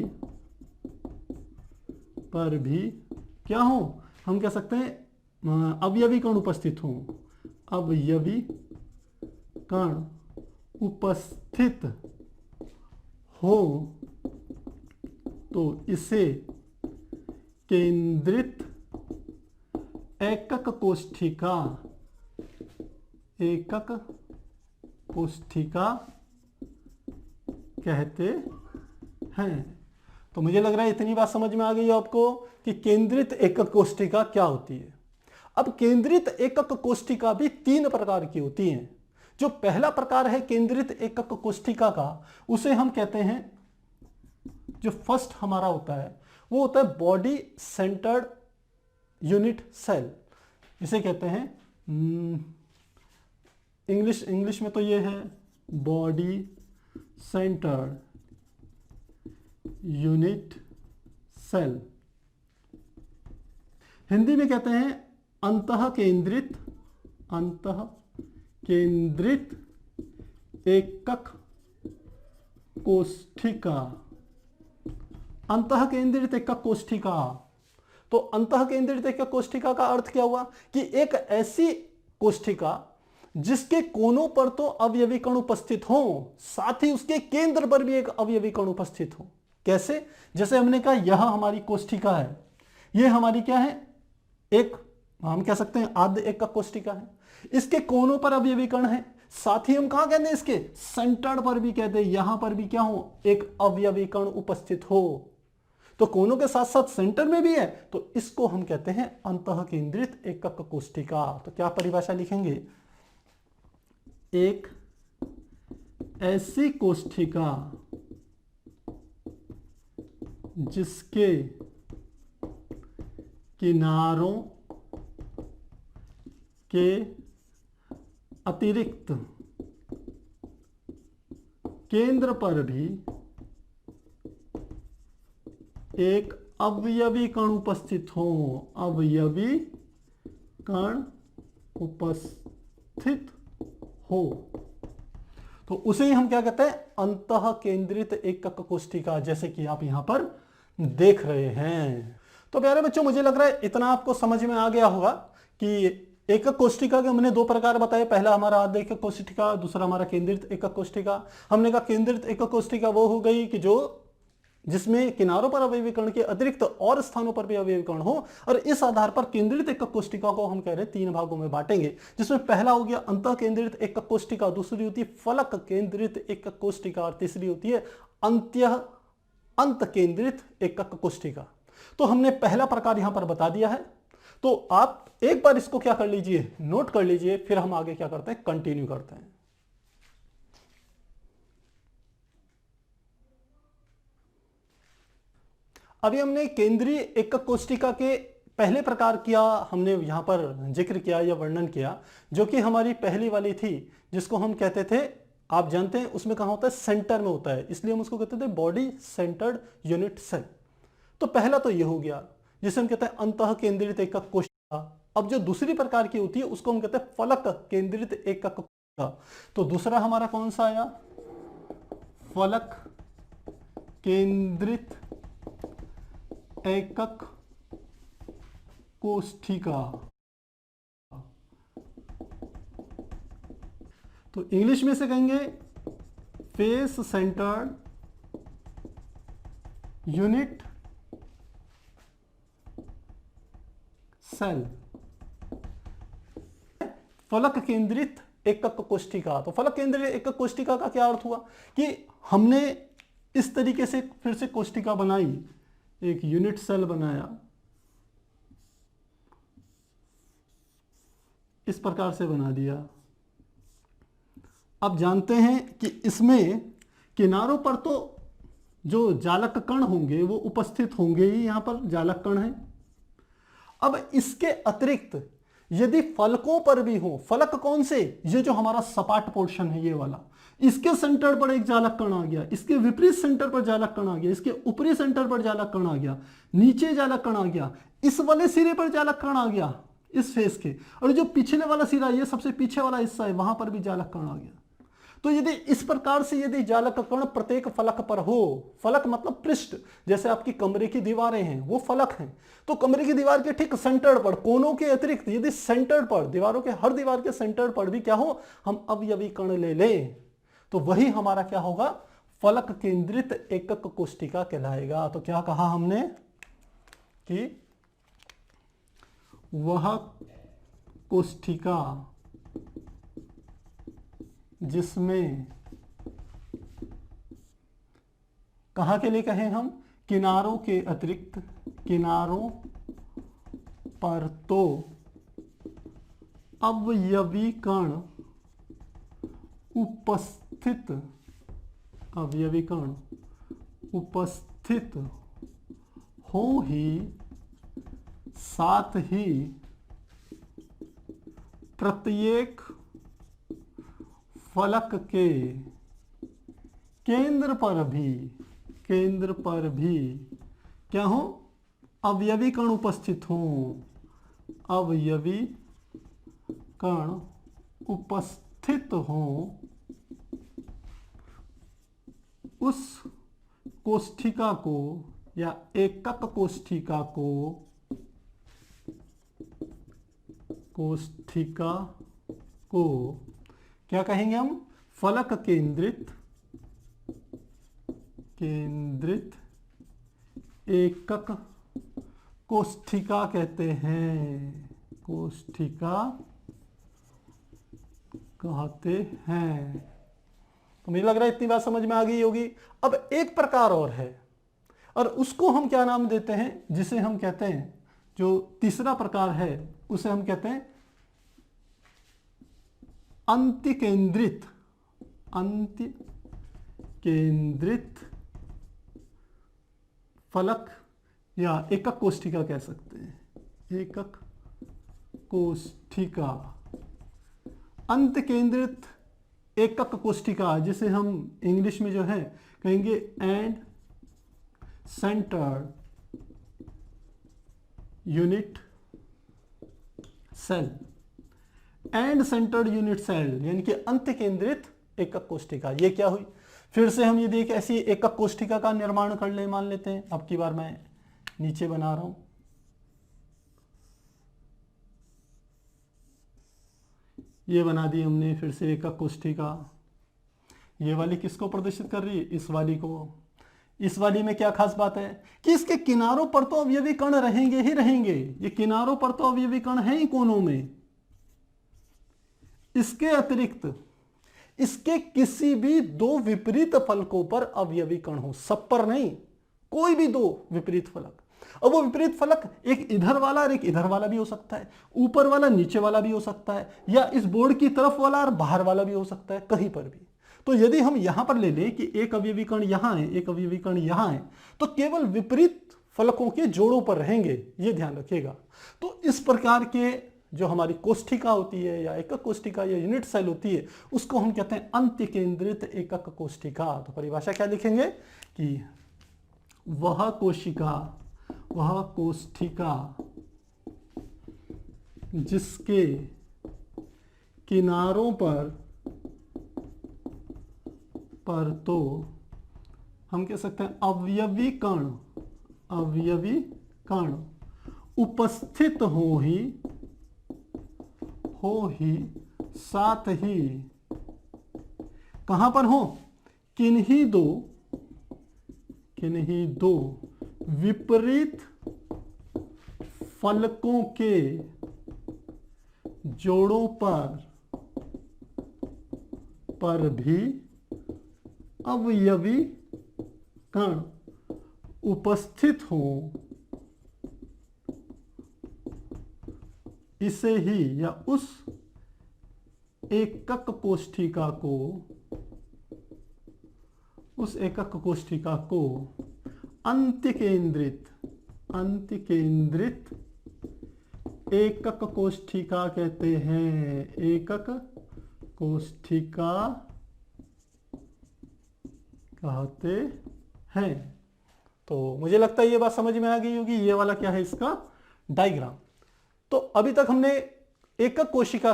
क्या हो, हम कह सकते हैं अवयवी कण उपस्थित हो। अवयवी कण उपस्थित हो तो इसे केंद्रित एकक कोष्ठिका कहते हैं। तो मुझे लग रहा है इतनी बात समझ में आ गई आपको कि केंद्रित एकक कोष्ठिका क्या होती है। अब केंद्रित एकक कोष्ठिका भी तीन प्रकार की होती हैं। जो पहला प्रकार है केंद्रित एकक कोष्ठिका का, उसे हम कहते हैं, जो फर्स्ट हमारा होता है वो होता है बॉडी सेंटर्ड यूनिट सेल। इसे कहते हैं इंग्लिश में तो ये है body centred unit cell. Hindi में कहते हैं अंतः केंद्रित एकक कोशिका। अंतः केंद्रित एकक कोशिका। तो अंतः केंद्रित एकक कोशिका का अर्थ क्या हुआ कि एक ऐसी कोशिका जिसके कोनों पर तो अवयवी कण उपस्थित हो, साथ ही उसके केंद्र पर भी एक अवयवी कण उपस्थित हो। कैसे? जैसे हमने कहा यह हमारी कोशिका है, यह हमारी क्या है, एक हम कह सकते हैं आद्य एकक कोशिका है। इसके कोनों पर अवयवी कण है, साथ ही हम कहां कहते हैं, इसके सेंटर पर भी कहते हैं, यहां पर भी क्या हो, एक अवयवी कण उपस्थित हो। तो कोनों के साथ साथ सेंटर में भी है, तो इसको हम कहते हैं अंतः केंद्रित एकक कोशिका। तो क्या परिभाषा लिखेंगे, एक ऐसी कोशिका जिसके किनारों के अतिरिक्त केंद्र पर भी एक अवयवी कण उपस्थित हो, अवयवी कण उपस्थित हो, तो उसे ही हम क्या कहते हैं, अंतः केंद्रित एकक कोशिका, जैसे कि आप यहां पर देख रहे हैं। तो प्यारे बच्चों, मुझे लग रहा है इतना आपको समझ में आ गया होगा कि एकक कोशिका के हमने दो प्रकार बताए। पहला हमारा आद्य एकक कोशिका, दूसरा हमारा केंद्रित एकक कोशिका। हमने कहा केंद्रित एकक कोशिका वो हो गई कि जिसमें किनारों पर अवयवी कण के अतिरिक्त और स्थानों पर भी अवयवी कण हो, और इस आधार पर केंद्रित एकक कोशिका को हम कह रहे हैं तीन भागों में बांटेंगे, जिसमें पहला हो गया अंतः केंद्रित एकक कोशिका, दूसरी होती है फलक केंद्रित एकक कोशिका, और तीसरी होती है अंत केंद्रित एकक कोशिका। तो हमने पहला प्रकार यहां पर बता दिया है। तो आप एक बार इसको क्या कर लीजिए, नोट कर लीजिए, फिर हम आगे क्या करते हैं, कंटिन्यू करते हैं। अभी हमने केंद्रीय एकक कोशिका के पहले प्रकार किया, हमने यहां पर जिक्र किया या वर्णन किया, जो कि हमारी पहली वाली थी, जिसको हम कहते थे, आप जानते हैं उसमें कहां होता है, सेंटर में होता है, इसलिए हम उसको कहते थे बॉडी सेंटर्ड यूनिट सेल। तो पहला तो ये हो गया, जिसे हम कहते हैं अंतः केंद्रित एकक कोशिका। अब जो दूसरी प्रकार की होती है उसको हम कहते हैं फलक केंद्रित एकक कोशिका। तो दूसरा हमारा कौन सा आया, फलक केंद्रित एकक कोशिका। तो इंग्लिश में से कहेंगे फेस सेंटर्ड यूनिट सेल, फलक केंद्रित एकक कोशिका। तो फलक केंद्रित एकक कोशिका का क्या अर्थ हुआ कि हमने इस तरीके से फिर से कोशिका बनाई, एक यूनिट सेल बनाया, इस प्रकार से बना दिया। अब जानते हैं कि इसमें किनारों पर तो जो जालक कण होंगे वो उपस्थित होंगे ही, यहां पर जालक कण है। अब इसके अतिरिक्त यदि फलकों पर भी हो, फलक कौन से, ये जो हमारा सपाट पोर्शन है ये वाला, इसके सेंटर पर एक जालक कण आ गया, इसके विपरीत सेंटर पर जालक कण आ गया, इसके ऊपरी सेंटर पर जालक कण आ गया, नीचे जालक कण आ गया, इस वाले सिरे पर जालक कण आ गया इस फेस के, और जो पिछले वाला सिरा, ये सबसे पीछे वाला हिस्सा है, वहां पर भी जालक कण आ गया। तो यदि इस प्रकार से यदि जालक कण प्रत्येक फलक पर हो, फलक मतलब पृष्ठ, जैसे आपकी कमरे की दीवारें हैं वो फलक हैं, तो कमरे की दीवार के ठीक सेंटर पर, कोनों के अतिरिक्त यदि सेंटर पर, दीवारों के हर दीवार के सेंटर पर भी क्या हो, हम अवयवी कण ले लें, तो वही हमारा क्या होगा, फलक केंद्रित एकक कोशिका कहलाएगा। तो क्या कहा हमने कि वह कोशिका जिसमें, कहां के लिए कहें हम, किनारों के अतिरिक्त, किनारों पर तो अवयवी कण उपस्थित, अवयवी कण उपस्थित हो ही, साथ ही प्रत्येक फलक के केंद्र पर भी क्या हो, अवयवी कण उपस्थित हो, अवयवी कण उपस्थित हो, उस कोष्ठिका को या एकक कोष्ठिका को क्या कहेंगे हम, फलक केंद्रित एकक कोष्ठिका कहते हैं, तो मुझे लग रहा है इतनी बात समझ में आ गई होगी। अब एक प्रकार और है, और उसको हम क्या नाम देते हैं, जिसे हम कहते हैं, जो तीसरा प्रकार है उसे हम कहते हैं अंतिकेंद्रित फलक या एकक कोष्ठिका कह सकते हैं, एकक कोष्ठिका, अंत केंद्रित एकक कोष्ठिका, जिसे हम इंग्लिश में जो है कहेंगे end centred unit cell, end centred unit cell यानी कि अंत केंद्रित एकक कोष्ठिका। ये क्या हुई, फिर से हम यदि एक ऐसी एकक कोष्ठिका का निर्माण कर ले, मान लेते हैं, अब की बार मैं नीचे बना रहा हूं, ये बना दी हमने, फिर से एकक कोष्ठिका। ये वाली किसको प्रदर्शित कर रही है, इस वाली को। इस वाली में क्या खास बात है कि इसके किनारों पर तो अवयवी कण रहेंगे ही रहेंगे, ये किनारों पर तो अवयवी कण हैं ही कोनों में। इसके अतिरिक्त इसके किसी भी दो विपरीत फलकों पर अवयवी कण हो, सब पर नहीं, कोई भी दो विपरीत फलक। अब वो विपरीत फलक एक इधर वाला और एक इधर वाला भी हो सकता है, ऊपर वाला नीचे वाला भी हो सकता है, या इस बोर्ड की तरफ वाला और बाहर वाला भी हो सकता है, कहीं पर भी। तो यदि हम यहां पर ले लें कि एक अवयवी कण यहां है, एक अवयवी कण यहां है, तो केवल विपरीत फलकों के जोड़ों पर रहेंगे, ये ध्यान रखिएगा। तो इस प्रकार के जो हमारी कोष्ठिका होती है या एकक कोष्ठिका या यूनिट सेल होती है, उसको हम कहते हैं अंतकेंद्रित एकक कोष्ठिका। तो परिभाषा क्या लिखेंगे कि वह कोष्ठिका जिसके किनारों पर तो हम कह सकते हैं अवयवी कण उपस्थित हो ही साथ ही कहां पर हो, किन्हीं दो विपरीत फलकों के जोड़ों पर भी अवयवी कण उपस्थित हो, इसे ही या उस एकक कोष्ठिका को अंतकेंद्रित एकक कोष्ठिका कहते हैं, एकक कोष्ठिका कहते हैं। तो मुझे लगता है ये बात समझ में आ गई होगी। ये वाला क्या है, इसका डायग्राम। तो अभी तक हमने एकक कोष्ठिका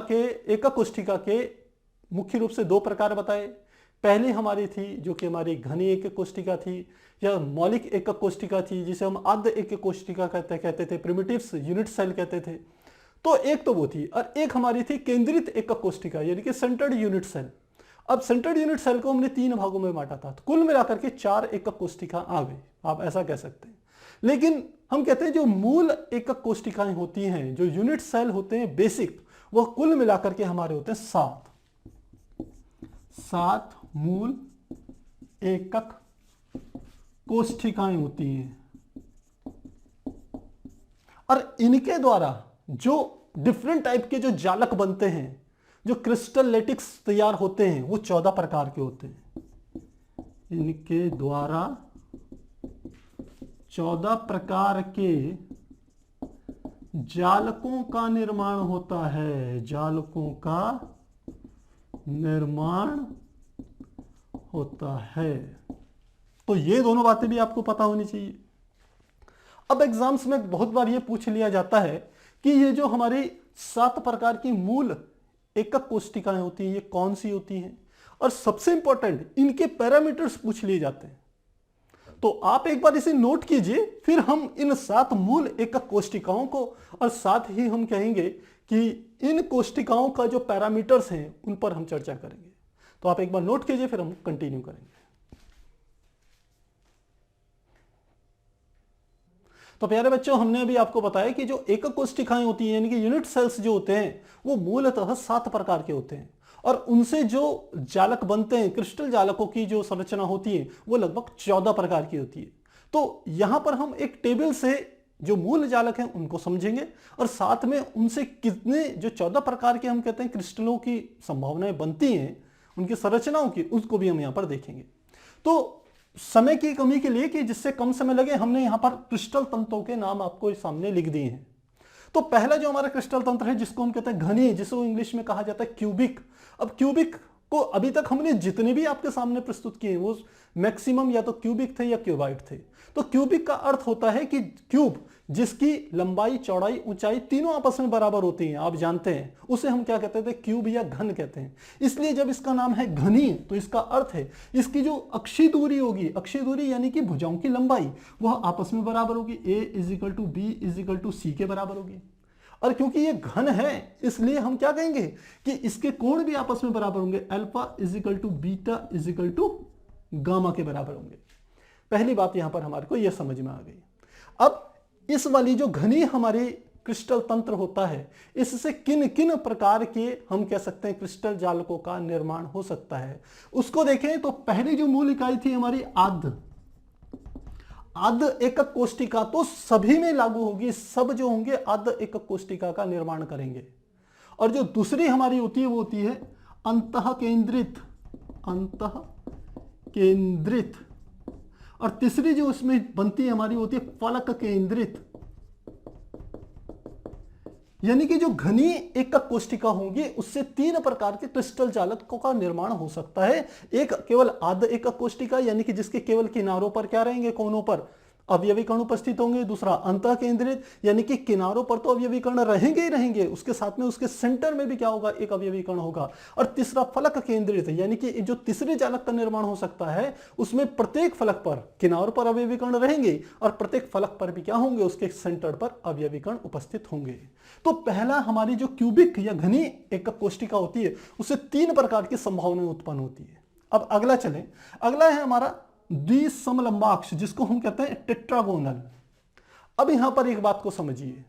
के मुख्य रूप से दो प्रकार बताए। पहली हमारी थी जो कि हमारी घनी एकक कोष्ठिका थी या मौलिक एकक कोष्ठिका थी, जिसे हम आद्य एकक कोष्ठिका कहते थे, प्रिमिटिव्स यूनिट सेल कहते थे। तो एक तो वो थी, और एक हमारी थी केंद्रित एकक कोष्ठिका यानी कि सेंटर्ड यूनिट सेल। अब सेंटर्ड यूनिट सेल को हमने 3 भागों में बांटा था, तो कुल मिलाकर के 4 एकक कोष्ठिका आ गई, आप ऐसा कह सकते हैं। लेकिन हम कहते हैं जो मूल एकक कोष्ठिकाएं होती हैं, जो यूनिट सेल होते हैं बेसिक, वह कुल मिलाकर के हमारे होते हैं 7 मूल एकक कोष्ठिकाएं होती हैं। और इनके द्वारा जो डिफरेंट टाइप के जो जालक बनते हैं, जो क्रिस्टल लेटिक्स तैयार होते हैं, वो 14 प्रकार के होते हैं। इनके द्वारा 14 प्रकार के जालकों का निर्माण होता है, जालकों का निर्माण होता है। तो ये दोनों बातें भी आपको पता होनी चाहिए। अब एग्जाम्स में बहुत बार ये पूछ लिया जाता है कि ये जो हमारी 7 प्रकार की मूल एकक कोष्टिकाएं होती हैं ये कौन सी होती हैं, और सबसे इंपॉर्टेंट इनके पैरामीटर्स पूछ लिए जाते हैं। तो आप एक बार इसे नोट कीजिए, फिर हम इन 7 मूल एकक कोष्टिकाओं को और साथ ही हम कहेंगे कि इन कोष्टिकाओं का जो पैरामीटर्स हैं उन पर हम चर्चा करेंगे। तो आप एक बार नोट कीजिए, फिर हम कंटिन्यू करेंगे। तो प्यारे बच्चों, हमने अभी आपको बताया कि जो एकक कोष्टिकाएं होती हैं यानी कि यूनिट सेल्स जो होते हैं वो मूलतः 7 प्रकार के होते हैं, और उनसे जो जालक बनते हैं, क्रिस्टल जालकों की जो संरचना होती है वो लगभग 14 प्रकार की होती है। तो यहां पर हम एक टेबल से जो मूल जालक हैं उनको समझेंगे, और साथ में उनसे कितने जो 14 प्रकार के हम कहते हैं क्रिस्टलों की संभावनाएं बनती हैं, उनकी संरचनाओं की, उसको भी हम यहां पर देखेंगे। तो समय की कमी के लिए कि जिससे कम समय लगे, हमने यहां पर क्रिस्टल तंत्रों के नाम आपको सामने लिख दिए हैं। तो पहला जो हमारा क्रिस्टल तंत्र है जिसको हम कहते हैं घनी, जिसको इंग्लिश में कहा जाता है क्यूबिक। अब क्यूबिक को अभी तक हमने जितने भी आपके सामने प्रस्तुत किए वो मैक्सिमम या तो क्यूबिक थे या क्यूबाइट थे। तो क्यूबिक का अर्थ होता है कि क्यूब जिसकी लंबाई, चौड़ाई, ऊंचाई तीनों आपस में बराबर होती हैं, आप जानते हैं, उसे हम क्या कहते थे, क्यूब या घन कहते हैं। इसलिए जब इसका नाम है घनी तो इसका अर्थ है इसकी जो अक्षीय दूरी होगी, अक्षीय दूरी यानी कि भुजाओं की लंबाई, वह आपस में बराबर होगी, A=B=C के बराबर होगी। और क्योंकि ये घन है इसलिए हम क्या कहेंगे कि इसके कोण भी आपस में बराबर होंगे, α=β=γ के बराबर होंगे। पहली बात यहां पर हमारे को यह समझ में आ गई। अब इस वाली जो घनी हमारी क्रिस्टल तंत्र होता है, इससे किन किन प्रकार के हम कह सकते हैं क्रिस्टल जालकों का निर्माण हो सकता है उसको देखें। तो पहली जो मूल इकाई थी हमारी आद्य एकक कोष्टिका, तो सभी में लागू होगी, सब जो होंगे आद्य एकक कोष्टिका का निर्माण करेंगे। और जो दूसरी हमारी होती है वो होती है अंतःकेंद्रित, और तीसरी जो उसमें बनती है हमारी होती है फलक केंद्रित, यानी कि जो घनी एकक कोष्टिका होंगी उससे 3 प्रकार के क्रिस्टल जालकों का निर्माण हो सकता है। एक केवल आद्य एकक कोष्टिका यानी कि जिसके केवल किनारों पर क्या रहेंगे, कोनों पर अवयवी कण उपस्थित होंगे। दूसरा अंतः केंद्रित यानी कि किनारों पर तो अवयवी कण रहेंगे ही रहेंगे, उसके साथ में उसके सेंटर में भी क्या होगा, एक अवयवी कण होगा। और तीसरा फलक केंद्रित यानी कि जो तीसरे जालक का निर्माण हो सकता है उसमें प्रत्येक फलक पर किनारों पर अवयवी कण रहेंगे और प्रत्येक फलक पर भी क्या होंगे, उसके सेंटर पर अवयवी कण उपस्थित होंगे। तो पहला हमारी जो क्यूबिक या घनी एकक कोष्टिका होती है उससे 3 प्रकार की संभावनाएं उत्पन्न होती है। अब अगला चलें, अगला है हमारा द्विसमलंबाक्ष जिसको हम कहते हैं टेट्रागोनल। अब यहां पर एक बात को समझिए,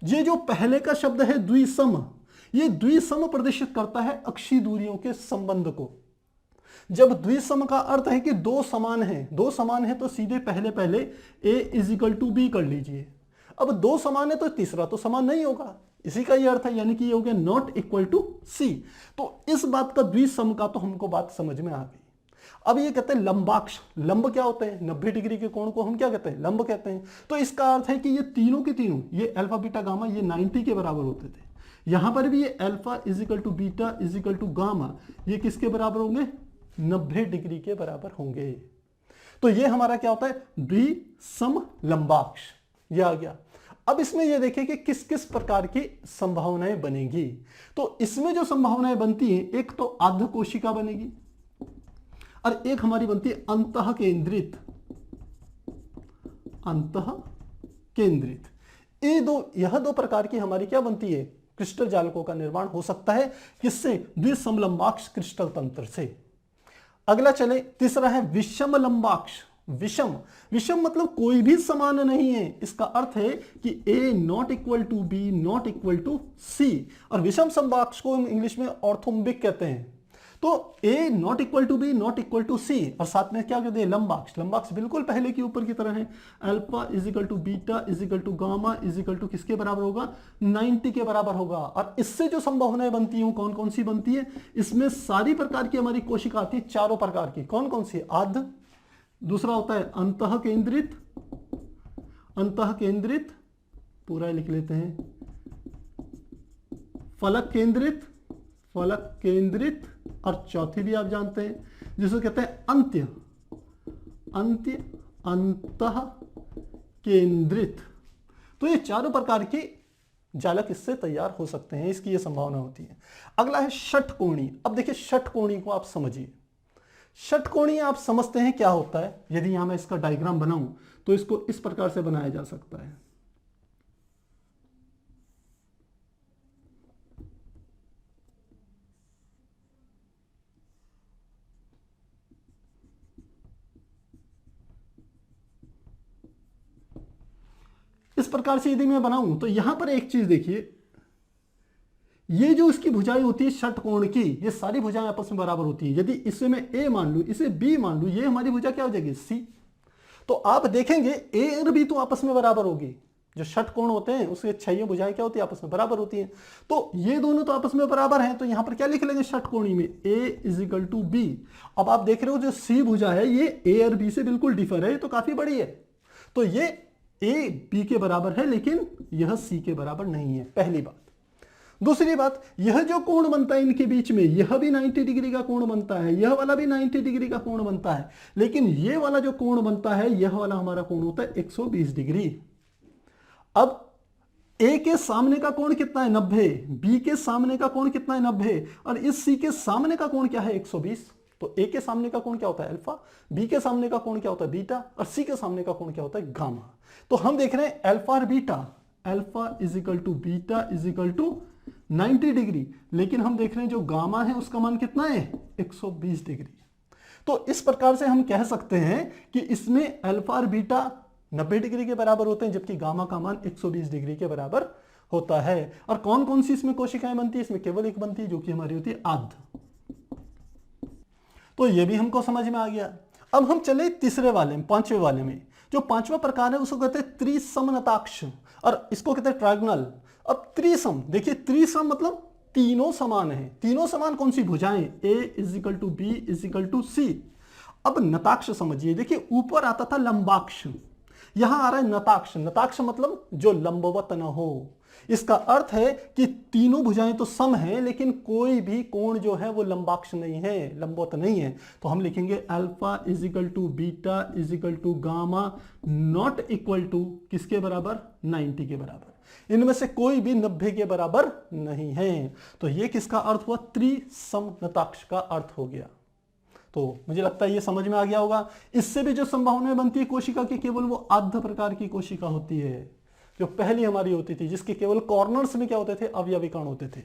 ये जो पहले का शब्द है द्विसम, ये द्विसम प्रदर्शित करता है अक्षीय दूरियों के संबंध को। जब द्विसम का अर्थ है कि 2 समान हैं, 2 समान है तो सीधे पहले A=B कर लीजिए। अब 2 समान है तो तीसरा तो समान नहीं होगा, इसी का ये अर्थ है, यानी कि ये हो गया ≠C। तो इस बात का द्विसम का तो हमको बात समझ में आ गई। अब ये कहते हैं लंबाक्ष। लंब क्या होते हैं, 90 डिग्री के कोण को हम क्या कहते हैं, लंब कहते हैं। तो इसका अर्थ है कि ये तीनों के तीनों, ये अल्फा बीटा गामा, ये 90 के बराबर होते थे। यहां पर भी ये α=β=γ, ये किसके बराबर होंगे, 90 डिग्री के बराबर होंगे। तो ये हमारा क्या होता है, द्विसम लंबाक्ष, ये आ गया। अब इसमें यह देखें कि किस किस प्रकार की संभावनाएं बनेगी। तो इसमें जो संभावनाएं बनती हैं, एक तो आद्य कोशिका बनेगी और एक हमारी बनती है अंतःकेंद्रित। यह दो प्रकार की हमारी क्या बनती है, क्रिस्टल जालकों का निर्माण हो सकता है। किससे, द्विसमलंबाक्ष क्रिस्टल तंत्र से। अगला चले, तीसरा है विषम लंबाक्ष। विषम मतलब कोई भी समान नहीं है, इसका अर्थ है कि A=B=C। और विषम संबाक्ष को हम इंग्लिश में ऑर्थोम्बिक कहते हैं। तो A=B=C और साथ में क्या कहते हैं, लंबाक्ष। लंबाक्ष बिल्कुल पहले के ऊपर की तरह है, α=β=γ किसके बराबर होगा, 90 के बराबर होगा। और इससे जो संभावनाएं बनती हैं कौन कौन सी बनती है, इसमें सारी प्रकार की हमारी कोशिका आती है, 4 प्रकार की। कौन कौन सी, आद्य, दूसरा होता है अंतःकेंद्रित, पूरा लिख लेते हैं, फलक केंद्रित और चौथी भी आप जानते हैं जिसको कहते हैं अंत्य, अंत्य अंतः केंद्रित। तो ये चारों प्रकार की जालक इससे तैयार हो सकते हैं, इसकी ये संभावना होती है। अगला है षटकोणीय। अब देखिए षटकोणीय को आप समझिए। षटकोणीय आप समझते हैं क्या होता है। यदि यहां मैं इसका डायग्राम बनाऊं तो इसको इस प्रकार से बनाया जा सकता है। इस प्रकार से यदि मैं बनाऊं तो यहां पर एक चीज देखिए, ये जो इसकी भुजाएं होती है षटकोण की, ये सारी भुजाएं आपस में बराबर होती है। यदि इसे मैं ए मान लूं, इसे बी मान लूं, ये हमारी भुजा क्या हो जाएगी सी। तो आप देखेंगे ए और बी तो आपस में बराबर होगी। जो षटकोण होते हैं उसके छह भुजाएं क्या होती है, आपस में बराबर होती हैं। तो ये दोनों तो आपस में बराबर हैं, तो यहां पर क्या लिख लेंगे षटकोणी में, ए इज इक्वल टू बी। अब आप देख रहे हो जो सी भुजा है ये ए और बी से बिल्कुल डिफर है, ये तो काफी बड़ी है। तो ये ए बी के बराबर है लेकिन यह सी के बराबर नहीं है, पहली बात। दूसरी बात, यह जो कोण बनता है इनके बीच में, यह भी 90 डिग्री का कोण बनता है, यह वाला भी 90 डिग्री का कोण बनता है, लेकिन यह वाला जो कोण बनता है, यह वाला हमारा कोण होता है 120 डिग्री। अब ए के सामने का कोण कितना है 90, बी के सामने का कोण कितना है 90, और इस सी के सामने का कोण क्या है 120। तो ए के सामने का कोण क्या होता है अल्फा, बी के सामने का कोण क्या होता है बीटा, और सी के सामने का कोण क्या होता है गामा। तो हम देख रहे हैं अल्फा और बीटा, alpha is equal to beta is equal to 90 degree, लेकिन हम देख रहे हैं जो गामा है उसका मान कितना है 120 डिग्री। तो इस प्रकार से हम कह सकते हैं कि इसमें अल्फा और बीटा 90 डिग्री के बराबर होते हैं, जबकि गामा का मान 120 डिग्री के बराबर होता है। और कौन कौन सी इसमें कोशिकाएं बनती है, इसमें केवल एक बनती है जो कि हमारी होती है आद्य। तो ये भी हमको समझ में आ गया। अब हम चले तीसरे वाले में, पांचवें वाले में। जो पांचवा प्रकार है उसको कहते हैं त्रिसमनताक्ष, और इसको कहते हैं ट्रायगोनल। अब त्रिसम, देखिए त्रिसम मतलब तीनों समान है। तीनों समान कौन सी भुजाएं, A is equal to B is equal to C. अब नताक्ष समझिए, देखिए ऊपर आता था लंबाक्ष, यहां आ रहा है नताक्ष। नताक्ष मतलब जो लंबवत न हो। इसका अर्थ है कि तीनों भुजाएं तो सम हैं लेकिन कोई भी कोण जो है वो लंबाक्ष नहीं है, लंबवत नहीं है। तो हम लिखेंगे alpha is equal to beta is equal to gamma not equal to किसके बराबर, 90 के बराबर। इनमें से कोई भी 90 के बराबर नहीं है। तो ये किसका अर्थ हुआ, त्रिसमनताक्ष का अर्थ हो गया। तो मुझे लगता है ये समझ में आ गया होगा। इससे भी जो संभावनाएं बनती है कोशिका की, केवल वो आद्य प्रकार की कोशिका होती है जो पहली हमारी होती थी, जिसके केवल कॉर्नर्स में क्या होते थे, अवयवी कण होते थे।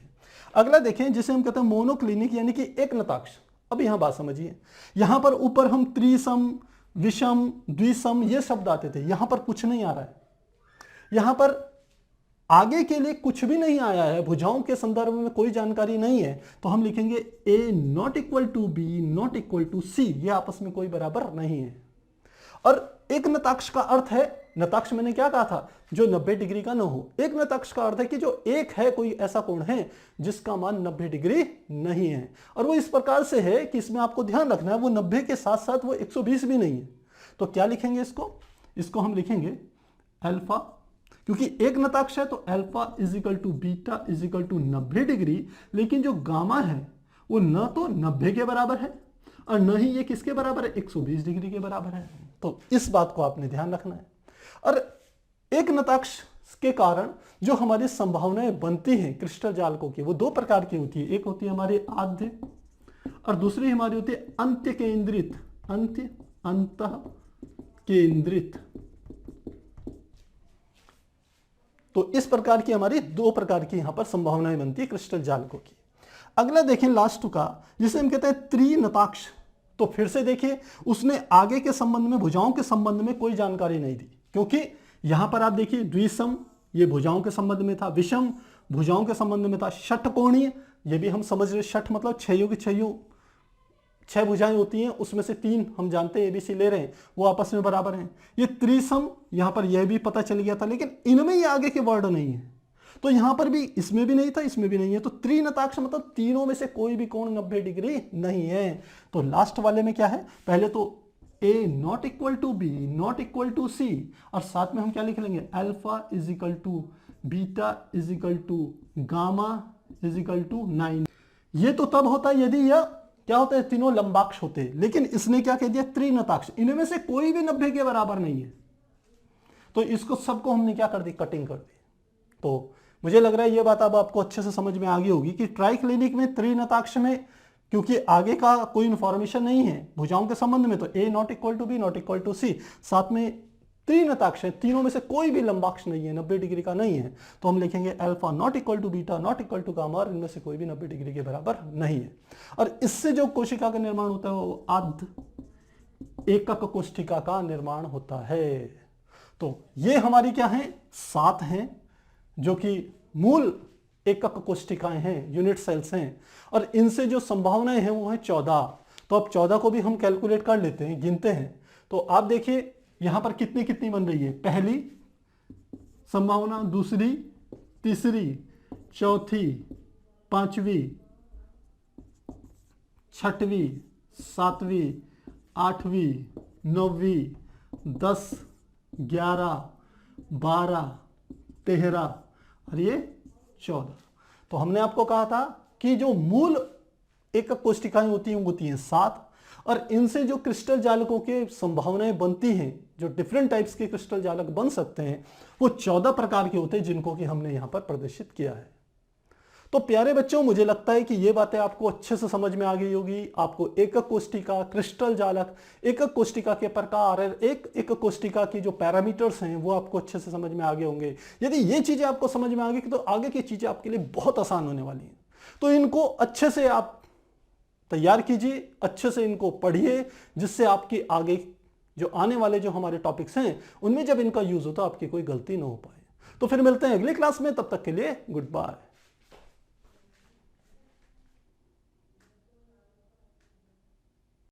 अगला देखें जिसे हम कहते हैं मोनोक्लिनिक, यानी कि एक नताक्ष। अब यहां बात समझिए, यहां पर ऊपर हम त्रिसम, विषम, द्विसम ये शब्द आते थे, यहां पर कुछ नहीं आ रहा है। यहां पर आगे के लिए कुछ भी नहीं आया है, भुजाओं के संदर्भ में कोई जानकारी नहीं है। तो हम लिखेंगे A not equal to B not equal to C, ये आपस में कोई बराबर नहीं है। और एक नताक्ष का अर्थ है, नताक्ष मैंने क्या कहा था, जो 90 डिग्री का न हो। एक नताक्ष का अर्थ है कि जो एक है, कोई ऐसा कोण है जिसका मान 90 डिग्री नहीं है। और वो इस प्रकार से है कि इसमें आपको ध्यान रखना है वो 90 के साथ साथ वो 120 भी नहीं है। तो क्या लिखेंगे इसको हम लिखेंगे अल्फा, क्योंकि एक नताक्ष है तो alpha is equal to beta is equal to 90 degree, लेकिन जो गामा है वो न तो 90 के बराबर है और न ही ये किसके बराबर है, 120 डिग्री के बराबर है। तो इस बात को आपने ध्यान रखना है। और एक नताक्ष के कारण जो हमारी संभावनाएं बनती हैं क्रिस्टल जालकों की, वो दो प्रकार की होती है। एक होती है हमारी आद्य और दूसरी हमारी होती है अंत्य केंद्रित, अंत्य अंतः केंद्रित। तो इस प्रकार की हमारी दो प्रकार की यहां पर संभावनाएं बनती है क्रिस्टल जालकों की। अगला देखें लास्ट का, जिसे हम कहते हैं त्रिनताक्ष। तो फिर से देखिए, उसने आगे के संबंध में, भुजाओं के संबंध में कोई जानकारी नहीं दी, क्योंकि यहां पर आप देखिए द्विसम ये भुजाओं के संबंध में था, विषम भुजाओं के संबंध में था, षटकोणीय ये भी हम समझ रहे, षट मतलब छह भुजाएं होती हैं, उसमें से 3 हम जानते हैं एबीसी ले रहे हैं, वो आपस में बराबर हैं। ये त्रिसम, यहां पर यह भी पता चल गया था, लेकिन इनमें ये आगे के वर्ड नहीं है। तो यहां पर भी, इसमें भी नहीं था, इसमें भी नहीं है। तो त्रिनताक्ष मतलब तीनों में से कोई भी कोण 90 डिग्री नहीं है। तो लास्ट वाले में क्या है, पहले तो A not equal to B not equal to C, और साथ में हम क्या लिख लेंगे, alpha is equal to beta is equal to gamma is equal to 9। ये तो तब होता है यदि यह क्या होता है, तीनों लंबाक्ष होते हैं, लेकिन इसने क्या कह दिया, त्रिनताक्ष, इनमें से कोई भी 90 के बराबर नहीं है। तो इसको सबको हमने क्या कर दी, कटिंग कर दी। तो मुझे लग रहा है ये बात अब आपको अच्छे से समझ में आ गई होगी कि ट्राइक्लिनिक में त्रिनताक्ष में क्योंकि आगे का कोई इंफॉर्मेशन नहीं है भुजाओं के संबंध में, तो A not equal to B not equal to C, साथ में त्रिनताक्ष है, तीनों में से कोई भी लंबाक्ष नहीं है, 90 डिग्री का नहीं है, तो हम लिखेंगे alpha not equal to beta not equal to gamma, और इनमें से कोई भी 90 डिग्री के बराबर नहीं है। और इससे जो कोशिका का निर्माण होता है वो अर्ध एकक कोशिका का निर्माण होता है। तो ये हमारी क्या है, 7 हैं जो कि मूल एकक कोशिकाएं हैं, यूनिट सेल्स हैं, और इनसे जो संभावनाएं हैं वो है 14। तो अब 14 को भी हम कैलकुलेट कर लेते हैं, गिनते हैं। तो आप देखिए यहां पर कितनी कितनी बन रही है, पहली संभावना, दूसरी, तीसरी, चौथी, पांचवी, छठवीं, सातवीं, आठवीं, नौवीं, 10, 11, 12, 13 और ये 14। तो हमने आपको कहा था कि जो मूल एकक कोशिकाएं होती हैं 7, और इनसे जो क्रिस्टल जालकों के संभावनाएं बनती हैं, जो डिफरेंट टाइप्स के क्रिस्टल जालक बन सकते हैं, वो 14 प्रकार के होते हैं, जिनको कि हमने यहां पर प्रदर्शित किया है। तो प्यारे बच्चों, मुझे लगता है कि ये बातें आपको अच्छे से समझ में आ गई होगी। आपको एकक कोशिका, क्रिस्टल जालक, एकक कोशिका के प्रकार, एकक कोशिका की जो पैरामीटर्स हैं वो आपको अच्छे से समझ में आ गए होंगे। यदि ये चीजें आपको समझ में आ गई तो आगे की चीजें आपके लिए बहुत आसान होने वाली हैं। तो इनको अच्छे से आप तैयार कीजिए, अच्छे से इनको पढ़िए, जिससे आपकी आगे जो आने वाले जो हमारे टॉपिक्स हैं उनमें जब इनका यूज हो तो आपकी कोई गलती ना हो पाए। तो फिर मिलते हैं अगली क्लास में, तब तक के लिए गुड बाय।